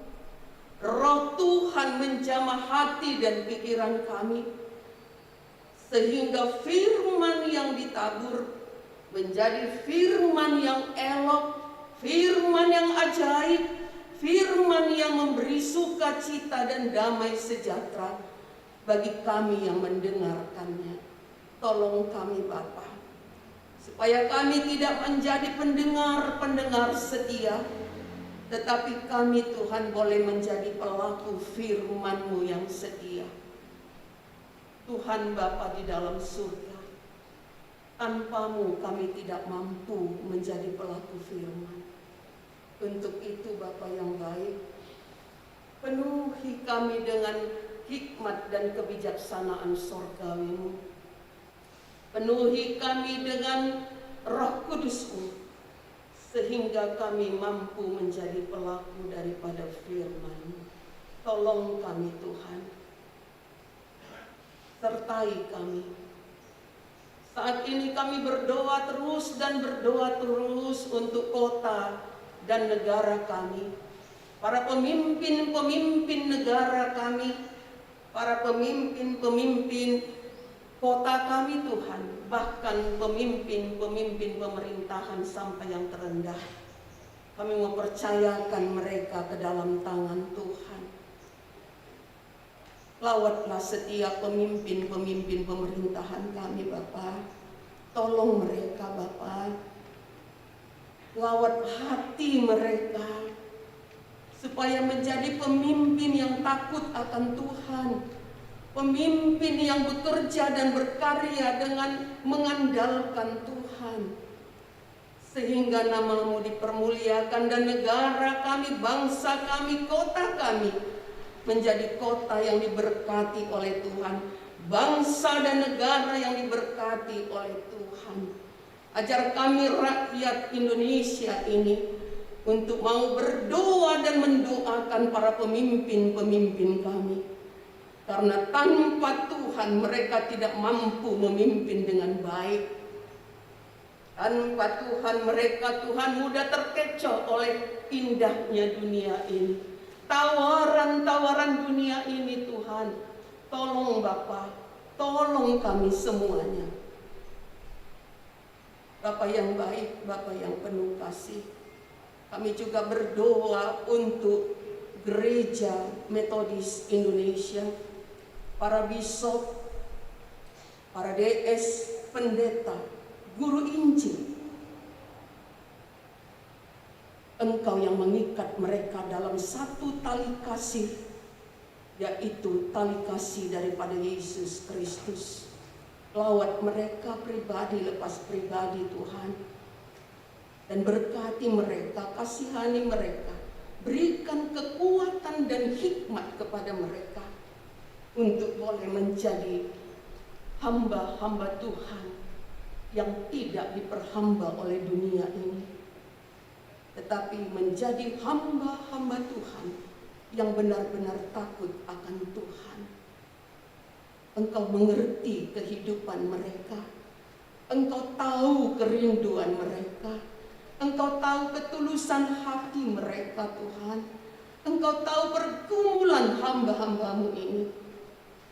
Roh Tuhan menjamah hati dan pikiran kami, sehingga firman yang ditabur menjadi firman yang elok, firman yang ajaib, firman yang memberi sukacita dan damai sejahtera bagi kami yang mendengarkannya. Tolong kami Bapa, supaya kami tidak menjadi pendengar-pendengar setia, tetapi kami Tuhan boleh menjadi pelaku firman-Mu yang setia. Tuhan Bapa di dalam surga, tanpa-Mu kami tidak mampu menjadi pelaku firman. Untuk itu Bapa yang baik, penuhi kami dengan hikmat dan kebijaksanaan sorgawi-Mu. Penuhi kami dengan Roh Kudus-Mu, sehingga kami mampu menjadi pelaku daripada firman-Mu. Tolong kami Tuhan, sertai kami. Saat ini kami berdoa terus dan berdoa terus untuk kota dan negara kami, para pemimpin-pemimpin negara kami, para pemimpin-pemimpin kota kami Tuhan, bahkan pemimpin-pemimpin pemerintahan sampai yang terendah. Kami mempercayakan mereka ke dalam tangan Tuhan. Lawatlah setiap pemimpin-pemimpin pemerintahan kami Bapa. Tolong mereka Bapa. Lawat hati mereka supaya menjadi pemimpin yang takut akan Tuhan, pemimpin yang bekerja dan berkarya dengan mengandalkan Tuhan, sehingga nama-Mu dipermuliakan dan negara kami, bangsa kami, kota kami menjadi kota yang diberkati oleh Tuhan, bangsa dan negara yang diberkati oleh Tuhan. Ajar kami rakyat Indonesia ini untuk mau berdoa dan mendoakan para pemimpin-pemimpin kami. Karena tanpa Tuhan mereka tidak mampu memimpin dengan baik. Tanpa Tuhan mereka, Tuhan, mudah terkecoh oleh indahnya dunia ini. Tawaran-tawaran dunia ini Tuhan. Tolong Bapa, tolong kami semuanya. Bapa yang baik, Bapa yang penuh kasih, kami juga berdoa untuk Gereja Metodis Indonesia, para bisop, para DS, pendeta, guru Injil. Engkau yang mengikat mereka dalam satu tali kasih, yaitu tali kasih daripada Yesus Kristus. Lawat mereka pribadi lepas pribadi Tuhan, dan berkati mereka, kasihani mereka, berikan kekuatan dan hikmat kepada mereka untuk boleh menjadi hamba-hamba Tuhan yang tidak diperhamba oleh dunia ini, tetapi menjadi hamba-hamba Tuhan yang benar-benar takut akan Tuhan. Engkau mengerti kehidupan mereka, Engkau tahu kerinduan mereka, Engkau tahu ketulusan hati mereka Tuhan. Engkau tahu pergumulan hamba-hamba-Mu ini.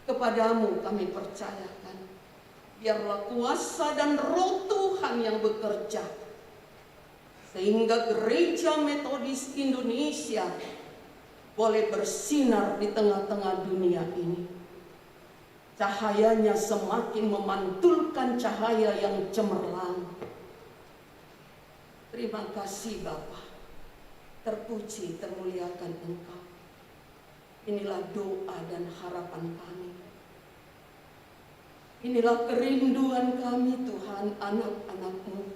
Kepadamu kami percayakan. Biarlah kuasa dan roh Tuhan yang bekerja, sehingga Gereja Metodis Indonesia boleh bersinar di tengah-tengah dunia ini. Cahayanya semakin memantulkan cahaya yang cemerlang. Terima kasih Bapa. Terpuji, termuliakan Engkau. Inilah doa dan harapan kami. Inilah kerinduan kami Tuhan, anak-anak-Mu.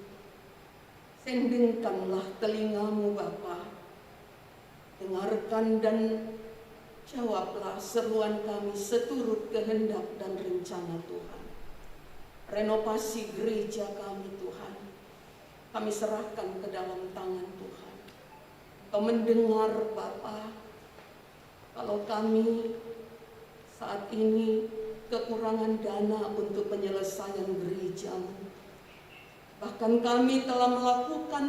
Sendingkanlah telinga-Mu Bapa. Dengarkan dan jawablah seruan kami seturut kehendak dan rencana Tuhan. Renovasi gereja kami Tuhan, kami serahkan ke dalam tangan Tuhan. Kau mendengar Bapa, kalau kami saat ini kekurangan dana untuk penyelesaian gereja-Mu. Bahkan kami telah melakukan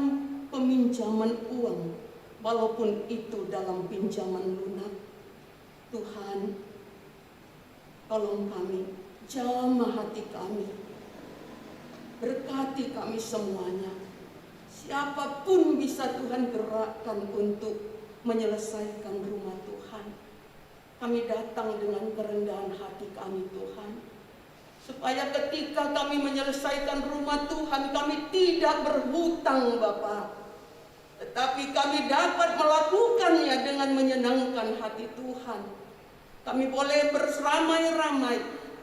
peminjaman uang, walaupun itu dalam pinjaman lunak. Tuhan, tolong kami, jamah hati kami, berkati kami semuanya. Siapapun bisa Tuhan gerakkan untuk menyelesaikan rumah Tuhan. Kami datang dengan kerendahan hati kami Tuhan, supaya ketika kami menyelesaikan rumah Tuhan, kami tidak berhutang Bapa, tetapi kami dapat melakukannya dengan menyenangkan hati Tuhan. Kami boleh beramai-ramai,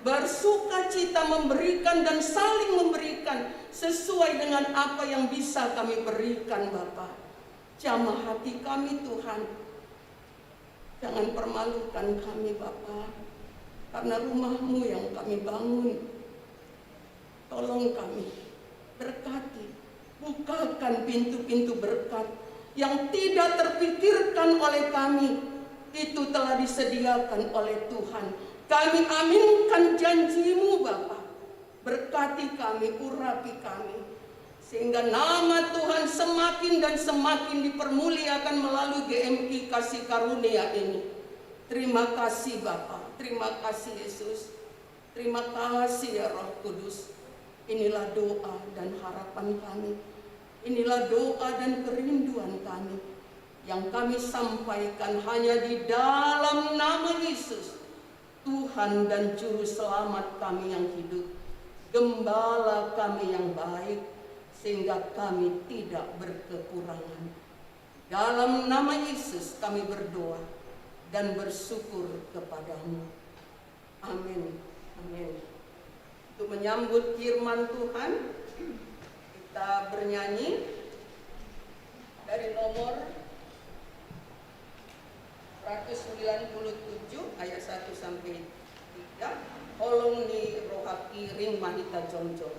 bersuka cita memberikan dan saling memberikan sesuai dengan apa yang bisa kami berikan Bapa. Jamah hati kami Tuhan, jangan permalukan kami Bapa, karena rumah-Mu yang kami bangun. Tolong kami, berkati, bukakan pintu-pintu berkat yang tidak terpikirkan oleh kami, itu telah disediakan oleh Tuhan. Kami aminkan janji-Mu Bapa, berkati kami, urapi kami, sehingga nama Tuhan semakin dan semakin dipermuliakan melalui GMI Kasih Karunia ini. Terima kasih Bapa, terima kasih Yesus, terima kasih ya Roh Kudus. Inilah doa dan harapan kami, inilah doa dan kerinduan kami, yang kami sampaikan hanya di dalam nama Yesus, Tuhan dan Juru Selamat kami yang hidup, Gembala kami yang baik, sehingga kami tidak berkekurangan. Dalam nama Yesus kami berdoa dan bersyukur kepada-Mu. Amin. Amin. Untuk menyambut firman Tuhan, kita bernyanyi dari nomor 197 ayat 1 sampai 3. Holong ni rohaki ring mahita jonjo.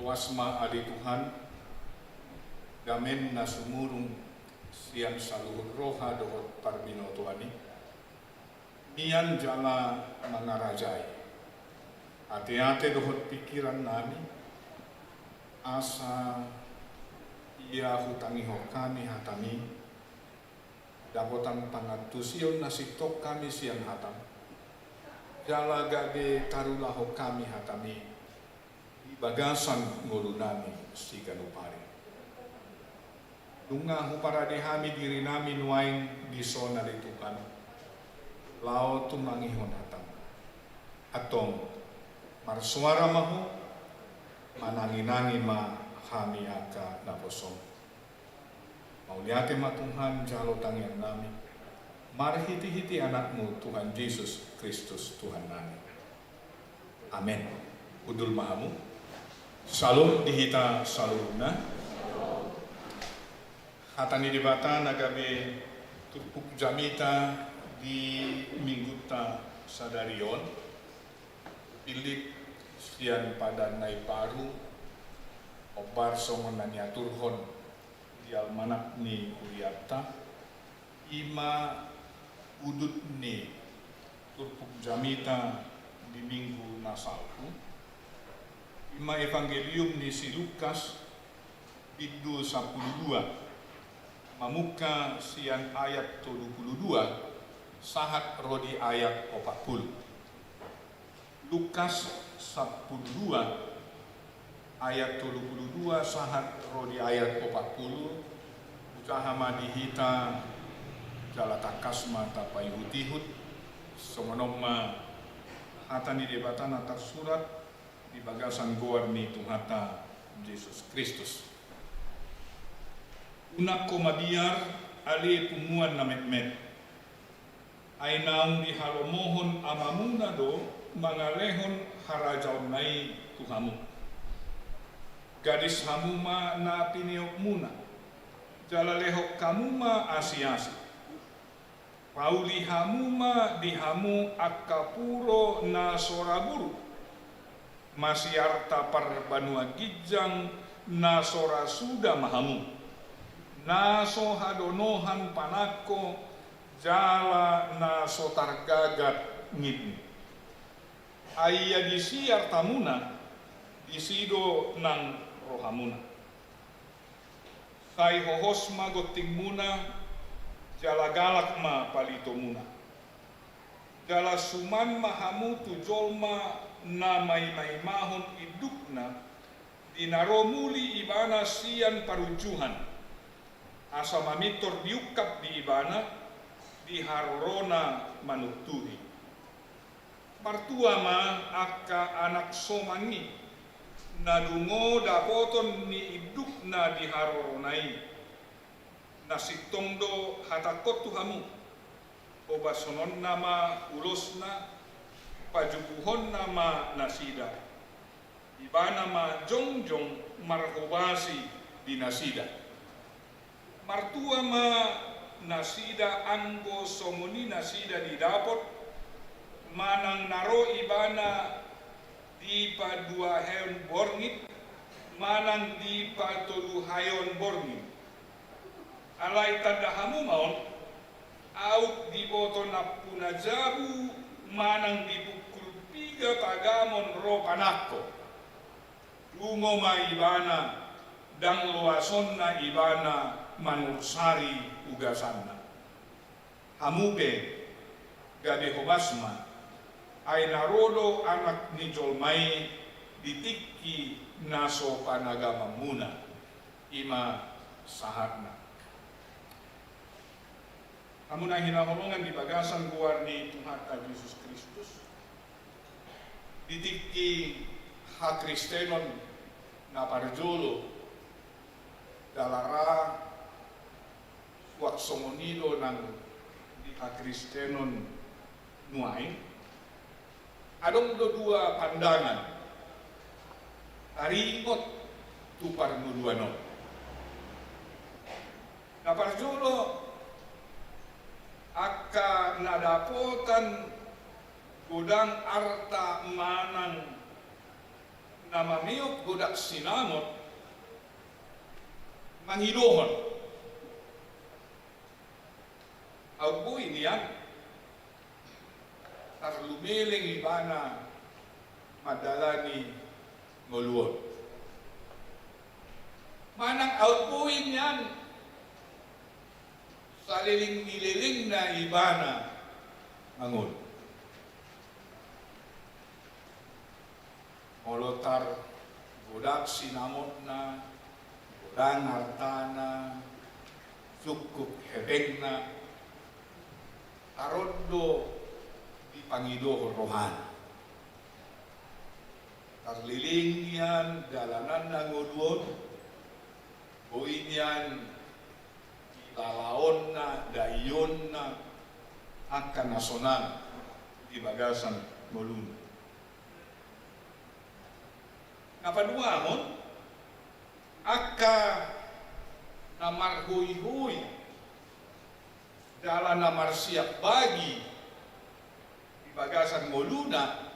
Wasma ali Tuhan, damen na sumurong sian saluhur roha dohot parbinotoani nian jala mangarajai ate-ate dohot pikiran nami asa ia hutangi kami hatami dapotan pangatusion nasitok kami siang hatam jala gade tarulah kami hatami di bagasan ngolunami si ganupari dunga huparade hami diri nami nuain di sona litukan lao tumangihon hatam atong marsuara mahu mananginangi ma kami aka naposong mauliate ma Tuhan jalo tangian nami marhiti-hiti anakmu Tuhan Yesus Kristus Tuhan nami. Amin. Udul mahamu salum dihita saluruna hatani dibata nagabe turpuk jamita di mingguta sadarion pilih sian pada nai paru obar songon nanya turhon di almanak ni Uriata ima udut ni turpuk jamita di minggu nasalku ima evangelium ni si Lukas bidul 12 mamuka sian ayat 32 sahat rodi ayat 40 Lukas 12 ayat 32 sahat rodi ayat 40 ucahama dihita jalata kasma tapai hutihut somonoma hatani debatan atas surat di bagasan goar ni Tuhata Yesus Kristus unak komadiar ali pumuan na met-met ay naung di halomohon amamuna do mangalehon harajaw nai Tuhamu gadis hamuma na piniok muna jalalehok kamuma asi-asi pauli hamuma dihamu akapuro na soraburu masiarta parbanua gijang na sora suda mahamu na sohadonohan panako jala na sotargagat ngidni ayya disiar tamuna disido ng rohamuna kay hohos magoting muna jala galak ma palito muna jala suman mahamu tujolma na may mahon idukna dinaromuli ibana siyan parujuhan asa mamitor diukap di ibana di harorona manutuhi martua ma aka anak somangi nadungo dapoton ni iduk na di haroronai nasitongdo hatakot Tuhamu obasonon nama ulos na pajubuhon nama nasida ibana ma jongjong marhobasi di nasida martua ma nasida anggo somoni nasida di dapot manang naro ibana di pa 2 hayon borngit manang di pa 3 hayon borngit alay tadahamu maon out di boto na punajabu manang di pukul 3 pagamon ro panakko lungo ma ibana dang luason na ibana manursari ugasanna hamupe gade hobasma ay narodo anak ni Jolmai ditikki naso panagama muna ima sahatna kamu na hinaholongan di bagasan guar ni Tuhata Yesus Kristus ditikki ha Kristenon na parjolo dalara wak somonido ng di ha Kristenon nuain adong do 2 pandangan taringot tupar nuduano naparjulo aka nadapotan godang arta manang namamiok godak sinamot mangidohon Au inian tarlumeleng ibana madalani ngoluon. Manang outgoing yan sa liling-nililing na ibana mangun. Olotar budak sinamot na, budang hartana, sukuk hebeng na, taroddo di Pangido rohan. Tarliling yan, dalanan na nguluon, buin yan, ilalaon na, dayon na, ang kanasonan di bagasan ngulun. Kapaduamon, akka namarhuy-huy, dala namar siap bagi di bagasan nguluna,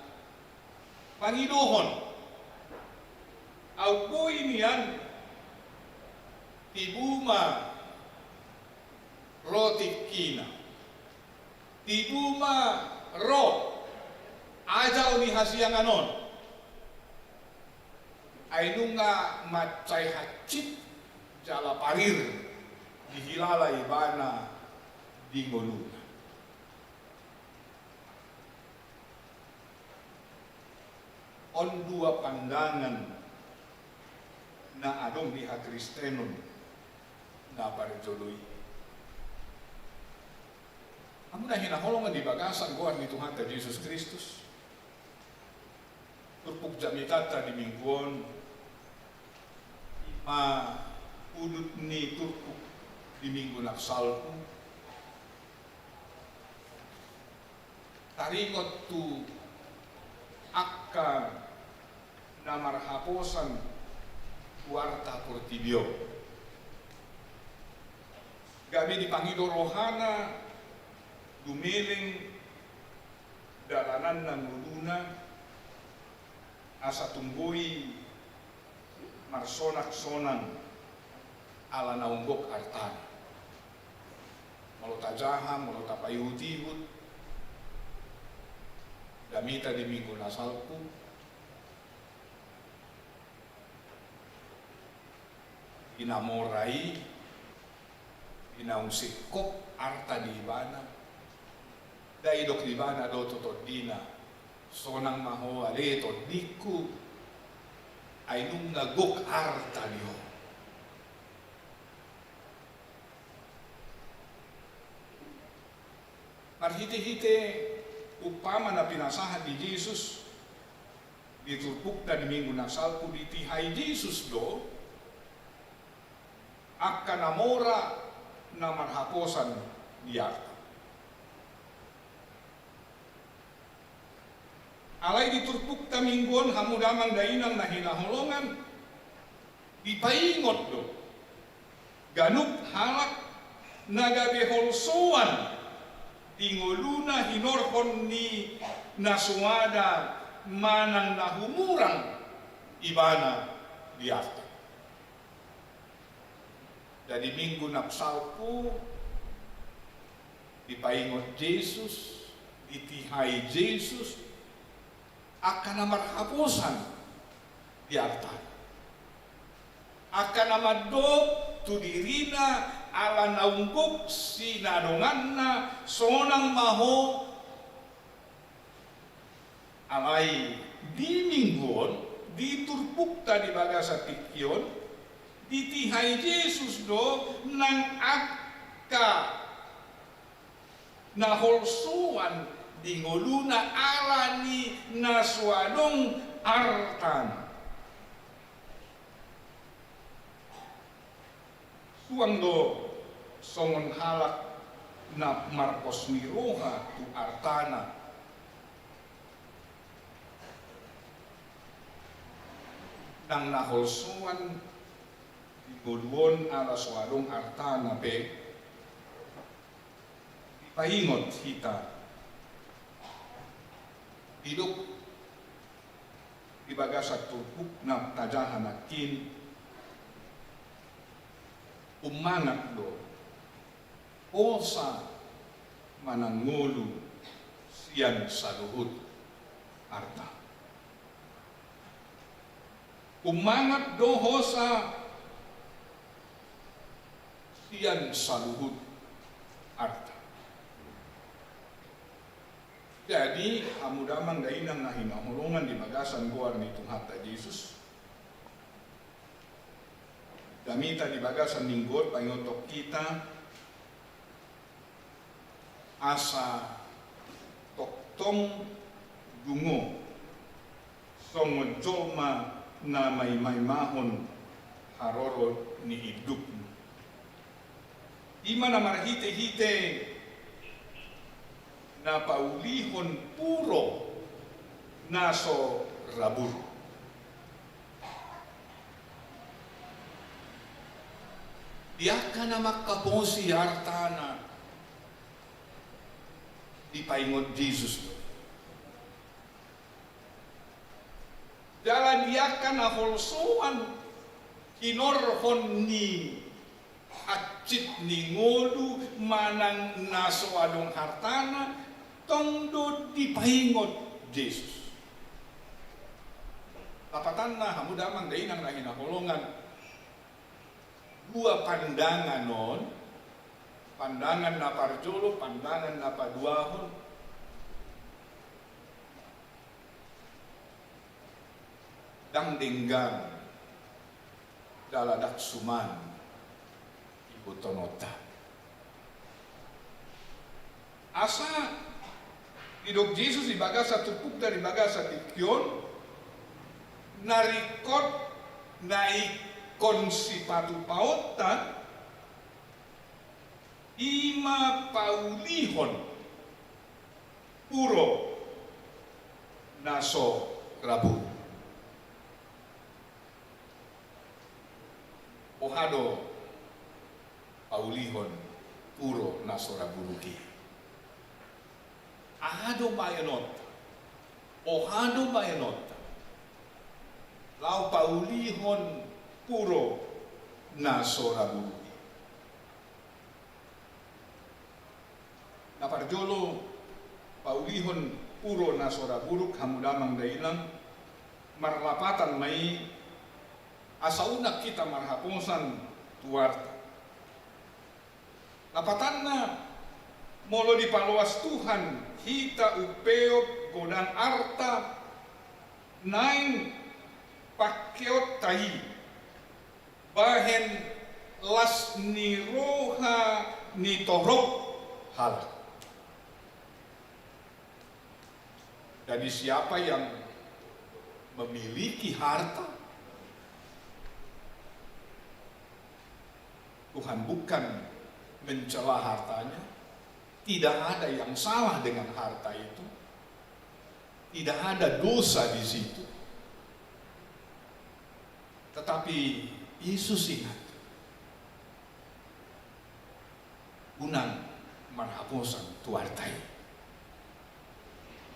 Pangidohon, au poin yan, tibuma roti kina, tibuma ro, ajaw ni hasianganon, ay nunga matcay hacit, jala parir, dihilala ibana di ngoluna. On dua pandangan na adong diha Kristenon na parjoloy. Amo na hinaholongan di bagasan goan ni Tuhan ta Jesus Kristus. Turpuk jamitata di mingguon udut ni turpuk di minggu naksalku. Taringot tu akka namarhaposan warta portibio. Gabi di Pangido rohana dumiling dalanan ng nguluna asa tunggoy marsonak-sonan ala naunggok artan. Malota jaha, malota payutihut, damita di minggu nasalku, inamorai, inaungsikop arta di ibana, daidok di ibana do totodina, sonang maho ale todiku, ay nung nagok arta niyo. Marhite-hite upama na pinasahan ni Jesus, ditulpuk na di minggu nasalku ditihay Jesus do, akka namora na marhaposan diya. Alay ditulpuk ta mingguon hamudamang dainang na hinaholongan, dipaingot do, ganup halak nagabeholsoan, tingoluna hinorhon ni nasuada manang nahumurang ibana diarta. Jadi minggu napsalku dipaingot Jesus, ditihay Jesus, akan namarhaposan diarta. Akan namadok tu dirina ala naunggok sinadongan na sonang maho alay di mingguon diturpuk ta di bagasa tikyon ditihay Jesus do nang akka naholsuan di ngoluna ala ni naswadong artan. Suang do songon halak na Marcos Miroha tu artana nang naholsuan di godwon ala swadong artana pe ipaingot hita iduk di bagasa turpuk na tajahan akin umangat do osa manangulu siyan saluhut harta. Umangat dohosa siyan saluhut harta. Jadi hamudamang dainang na hinahulungan di bagasan buar ni Tuhan Yesus. Damita di bagasan lingkod pangotok kita asa toktong dungo songojoma na may mahon haroro ni hidup. Ima na marhite-hite na paulihon puro naso rabur. Diaka na makaposi hartana di paingon Jesus. Dalam diaka na holsuan kinorhon ni acit ni ngodu manang naso adong hartana tongdo di paingot Jesus. Lapatan na hamudamang dainang na hinaholongan dua pandangan non, pandangan na parjolo, pandangan na paduahon. Dang dinggang daladak suman ibu tonota. Asa hidup Yesus di bagasa tupuk dari bagasa tikyon narikot naikon si patu pauta ima paulihon puro naso rabu. Ohado paulihon puro naso rabu rugi. Ahado bayanota, ohado bayanota, lau paulihon puro naso rabu. Naparjolo paulihon puro naso rabu hamudamang dailang marlapatan mai asaunak kita marhapunsan tuarta. Lapatan na molo di paluas Tuhan hita upeot godang arta nain pakeot tahi bahen las ni roha ni torok hal. Jadi siapa yang memiliki harta, Tuhan bukan mencela hartanya. Tidak ada yang salah dengan harta itu. Tidak ada dosa di situ. Tetapi Yesus ingat, unang marhaposan tuartai.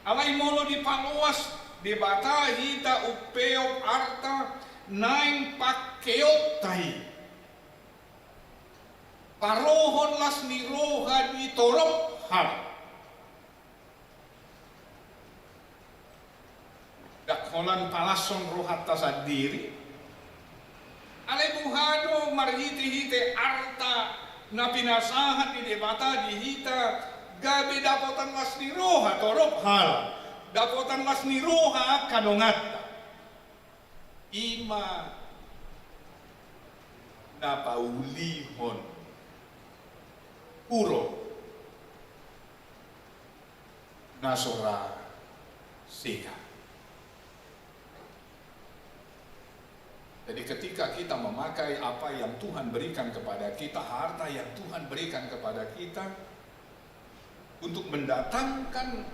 Alay molo di paluas, di bata hita upeok arta naing pakeot tai. Parohon las ni roha di torok hal. Dakholan palason rohat tasad diri. Alay buhado marhite-hite arta na pinasahan di debata di hita gabi dapotan las ni roha torok hal. Dapotan las ni roha kadongat. Ima na paulihon puro nasora sika. Jadi ketika kita memakai apa yang Tuhan berikan kepada kita, harta yang Tuhan berikan kepada kita untuk mendatangkan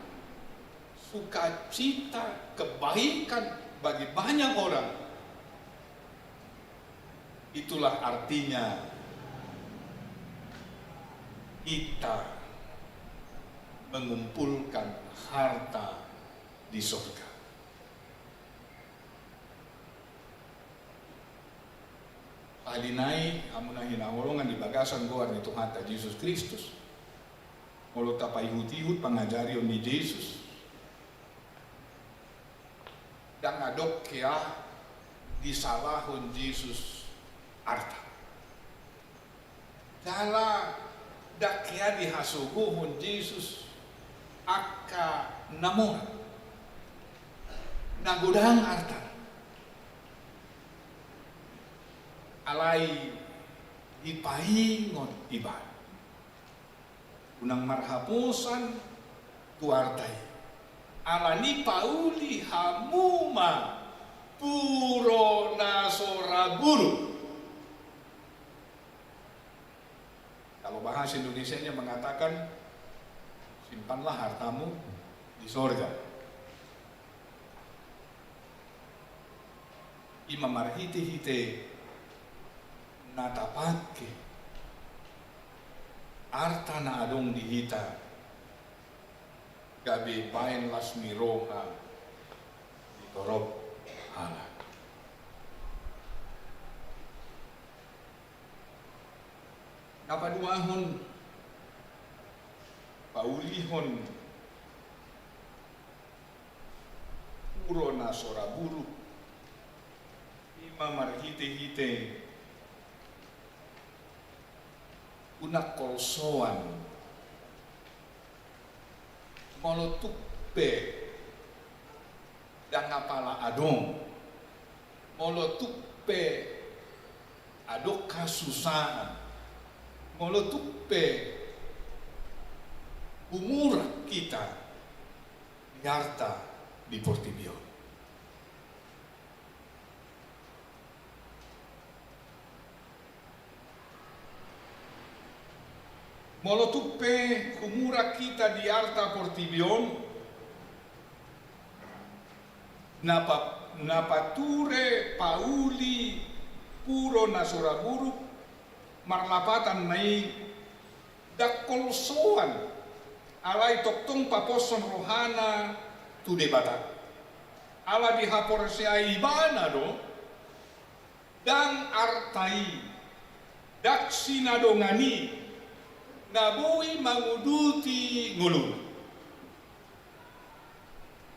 sukacita, kebaikan bagi banyak orang, itulah artinya kita mengumpulkan harta di surga. Halinai amunah hinahulungan di bagasan goa ni Tuhan Yesus Kristus. Molo tapayhut-ihut pangajarion ni Jesus. Dan ngadok kaya disalahon Jesus arta. Dala dakya dihasuguhon Jesus akka namon nagudang arta. Alay ipahingon iba. Unang marhapusan tuartay. Alani pauli hamuma puro nasoraburu. Kalau bahasa Indonesianya mengatakan simpanlah hartamu di sorga. Ima marhite-hite natapake arta na adong dihita gabi bain lasmiroha ditorob hala. Napaduahon paulihon puro na soraburu ima marhite-hite unak kolsoan molotukpe dan ngapala adong molotukpe adok kasusaan molotukpe umur kita nyarta di Portibion. Molotupe kumura kita di Arta Portibion napature pauli puro nasoraburu marlapatan mai dakolsoan alai toktong paposon rohana tu debata ala dihaporsiai ibana do dan artai daksina dongani nabui manguduti ngulu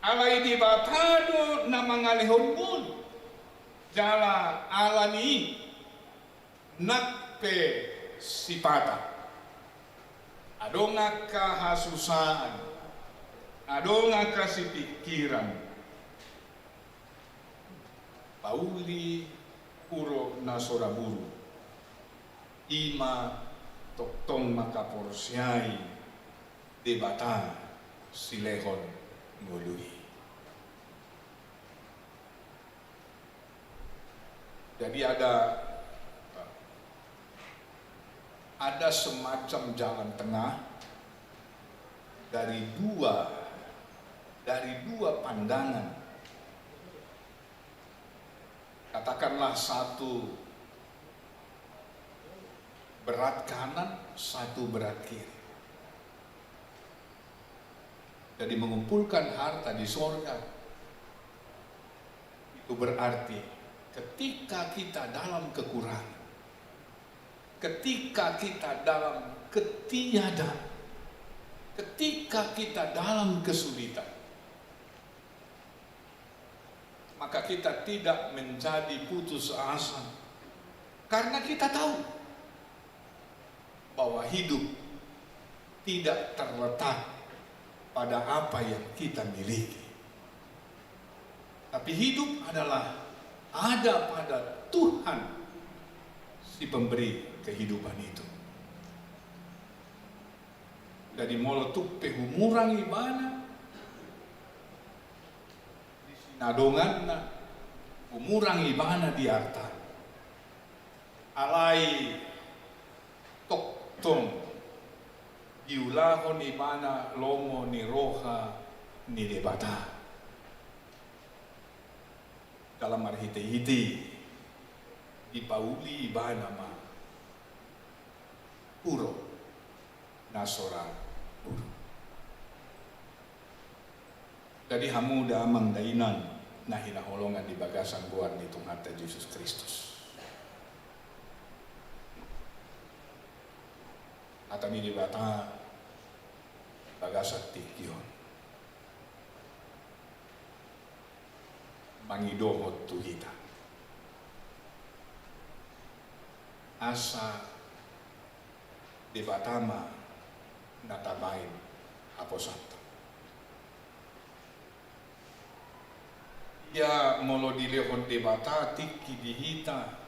alai di batado na mangalihon mun jala alani nakpe sipata adonga kahasusaan adonga kasipikiran pauli puro nasoraburu ima toktong makaporsyai debata silehon ngului. Jadi ada semacam jalan tengah dari dua pandangan. Katakanlah satu berat kanan, satu berat kiri. Jadi mengumpulkan harta di sorga itu berarti ketika kita dalam kekurangan, ketika kita dalam ketiadaan, ketika kita dalam kesulitan, maka kita tidak menjadi putus asa karena kita tahu bahwa hidup tidak terletak pada apa yang kita miliki, tapi hidup adalah ada pada Tuhan si pemberi kehidupan itu. Jadi molotuk pehumurang ibana di sinadongan umurang ibana di arta alai toktong diulahon ibana lomo ni roha ni debata dalam arhite-hite dipauli ibana ma puro nasora puro. Jadi hamu damang dainan na hinaholongan di bagasan buat ni Tuhan Yesus Kristus. Atau ini dibata bagasat tikyon. Mangidohot tu kita. Asa debatama natabain aposanta. Ya molo dilehon debata tiki dihita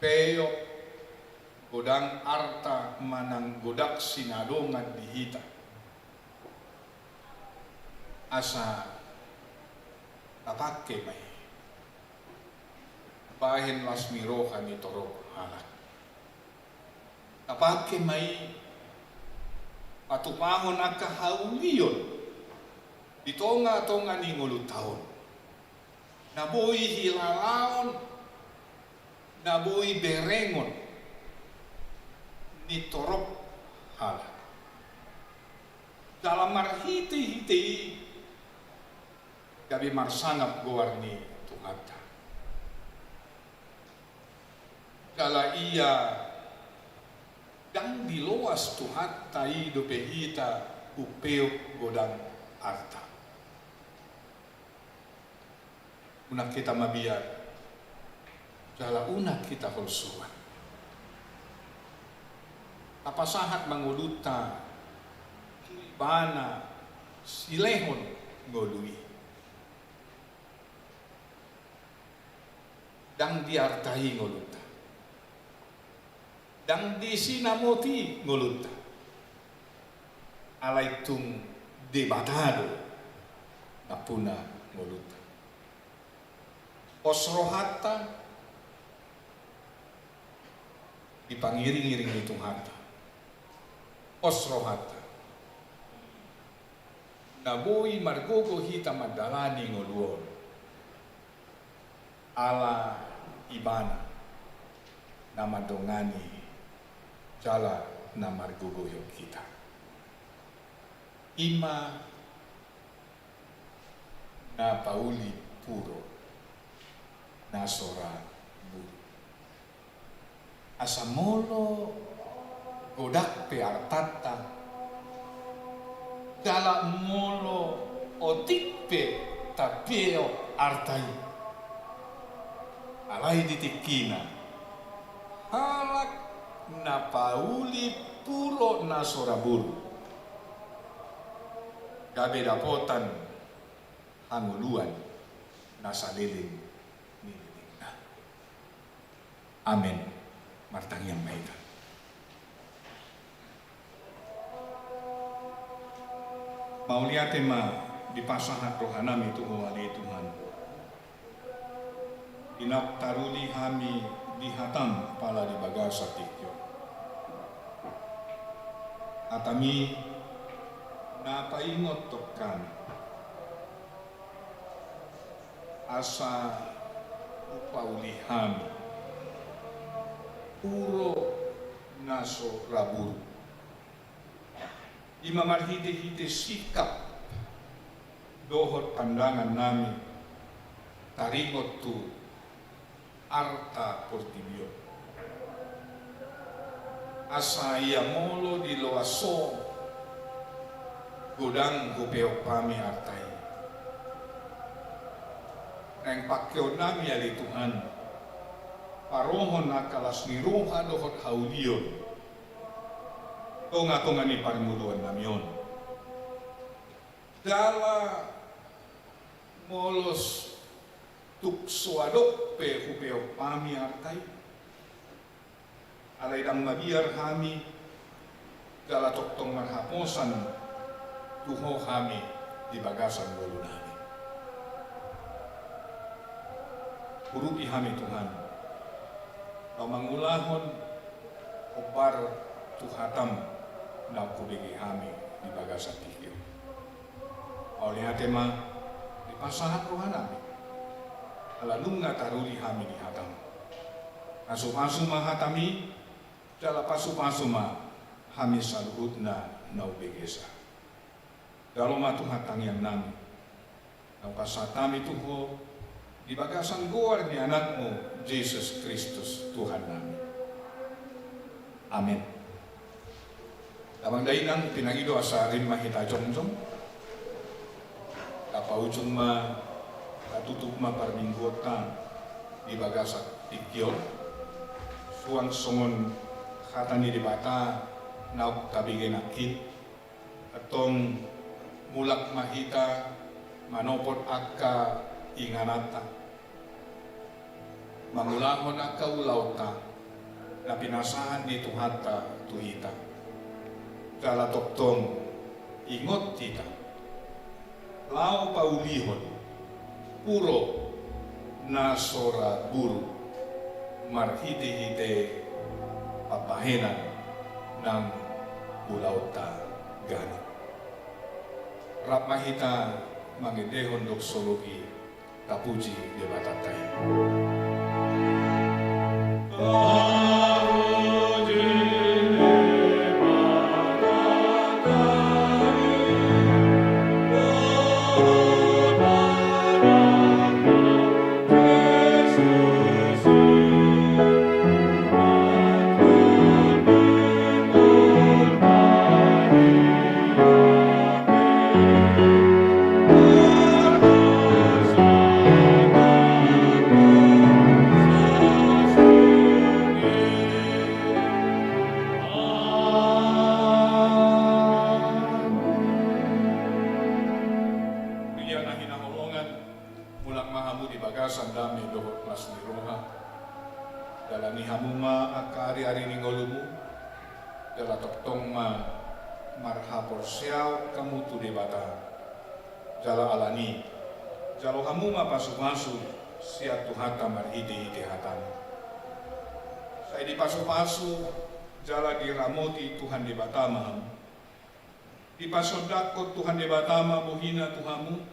peyo godang arta manang godak sinadongan dihita. Asa tapake may bahin lasmiroha ni torok halak. Tapake may patupahon akahauliyon di tonga-tonga ni ngulut taon. Naboy hilalaon, naboy berengon ni torok halak. Dalam marhiti-hiti gabi marsangap gowarni Tuhata. Kala iya dang diloas Tuhata ido pehita upeok godang arta. Unak kita mabiar, jala unak kita holsuan. Apa sahat manguluta, bana, silehon ngolui. Dang diartai ngoluta, dang disinamoti ngoluta, alaitung debatado napuna ngoluta. Osrohata dipangiring-iring itu hata. Osrohata naboi margogo hita madalani ngoluon. Ala ibana nama dongani jala nama gugoyo kita. Ima na pauli puro nasora buru. Asamolo godak pe artata jala molo otik pe tapeo artai. Alai ditikina halak na pauli puro na soraburu gabe dapotan hanguluan na saliling nililingna. Amen. Martang yang maikan. Mauliate ma dipasahat rohanami tuhuali Tuhan. Inak taruni hami dihatam pala di bagasa tikyo. Atami napaingot tok kami. Asa upauli hami. Puro naso raburu. Imamarhide-hide sikap dohot pandangan nami. Taringot tu arta portibio. Asa ia molo di loaso godang gupeok pami artai. Neng pakyo nami ali Tuhan parohon nakalas niruha dohot haulion tonga-tonga ni parmuluan namion dala molos tuk suadok pe hupeo pami artai alai dang mabiar hami dala toktong marhaposan tuho hami di bagasan bolu nami. Urupi hami Tuhan pamangulahon obar tuhatam na kubigi hami di bagasan tikyo. Oleh atema di pasahat rohanami alalung nga taruli hami di hatam. Asuma-suma hatami dala pasuma-suma hami saluhut na naubegesa. Dalo matuhatang yang nami. Naukasatami tuho di bagasan goar ni anakmu Jesus Kristus Tuhan nami. Amin. Lamang dainang pinagido asarin mahita jongjong. Kapaujung ma katutup ma parminggota di bagasak tikyon. Suang songon katani di bata nauk tabigin akit. Atong mulak mahita manopot akka inganata. Mamulahon akka ulauta na pinasahan di tuhata tuhita. Kala toktong ingot kita. Lao paulihon puro na sora buru marhite-hite papahenan ng ulauta gani. Rap mahita mangedehon doksologi tapuji di batatay. Jala alani, jalo hamuma pasu-pasu siat tuhata marhide-hide hatan. Saya di pasu-pasu jala diramoti Tuhan di batama. Di pasodakot Tuhan di batama buhina Tuhamu,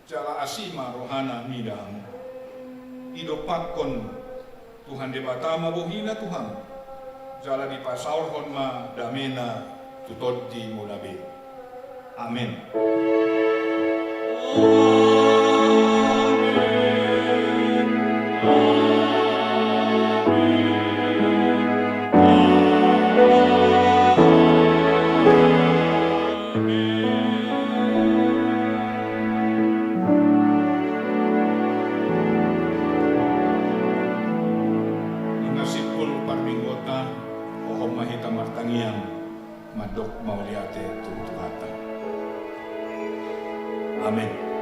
jala asima rohana midamu. Idopakon Tuhan di batama buhina Tuhan, jala di pasaurhon ma damena tutod di mulabe. Amin. Nasipul parminggota ohom mahita martangiang madok mauliate tutuhata. Amin.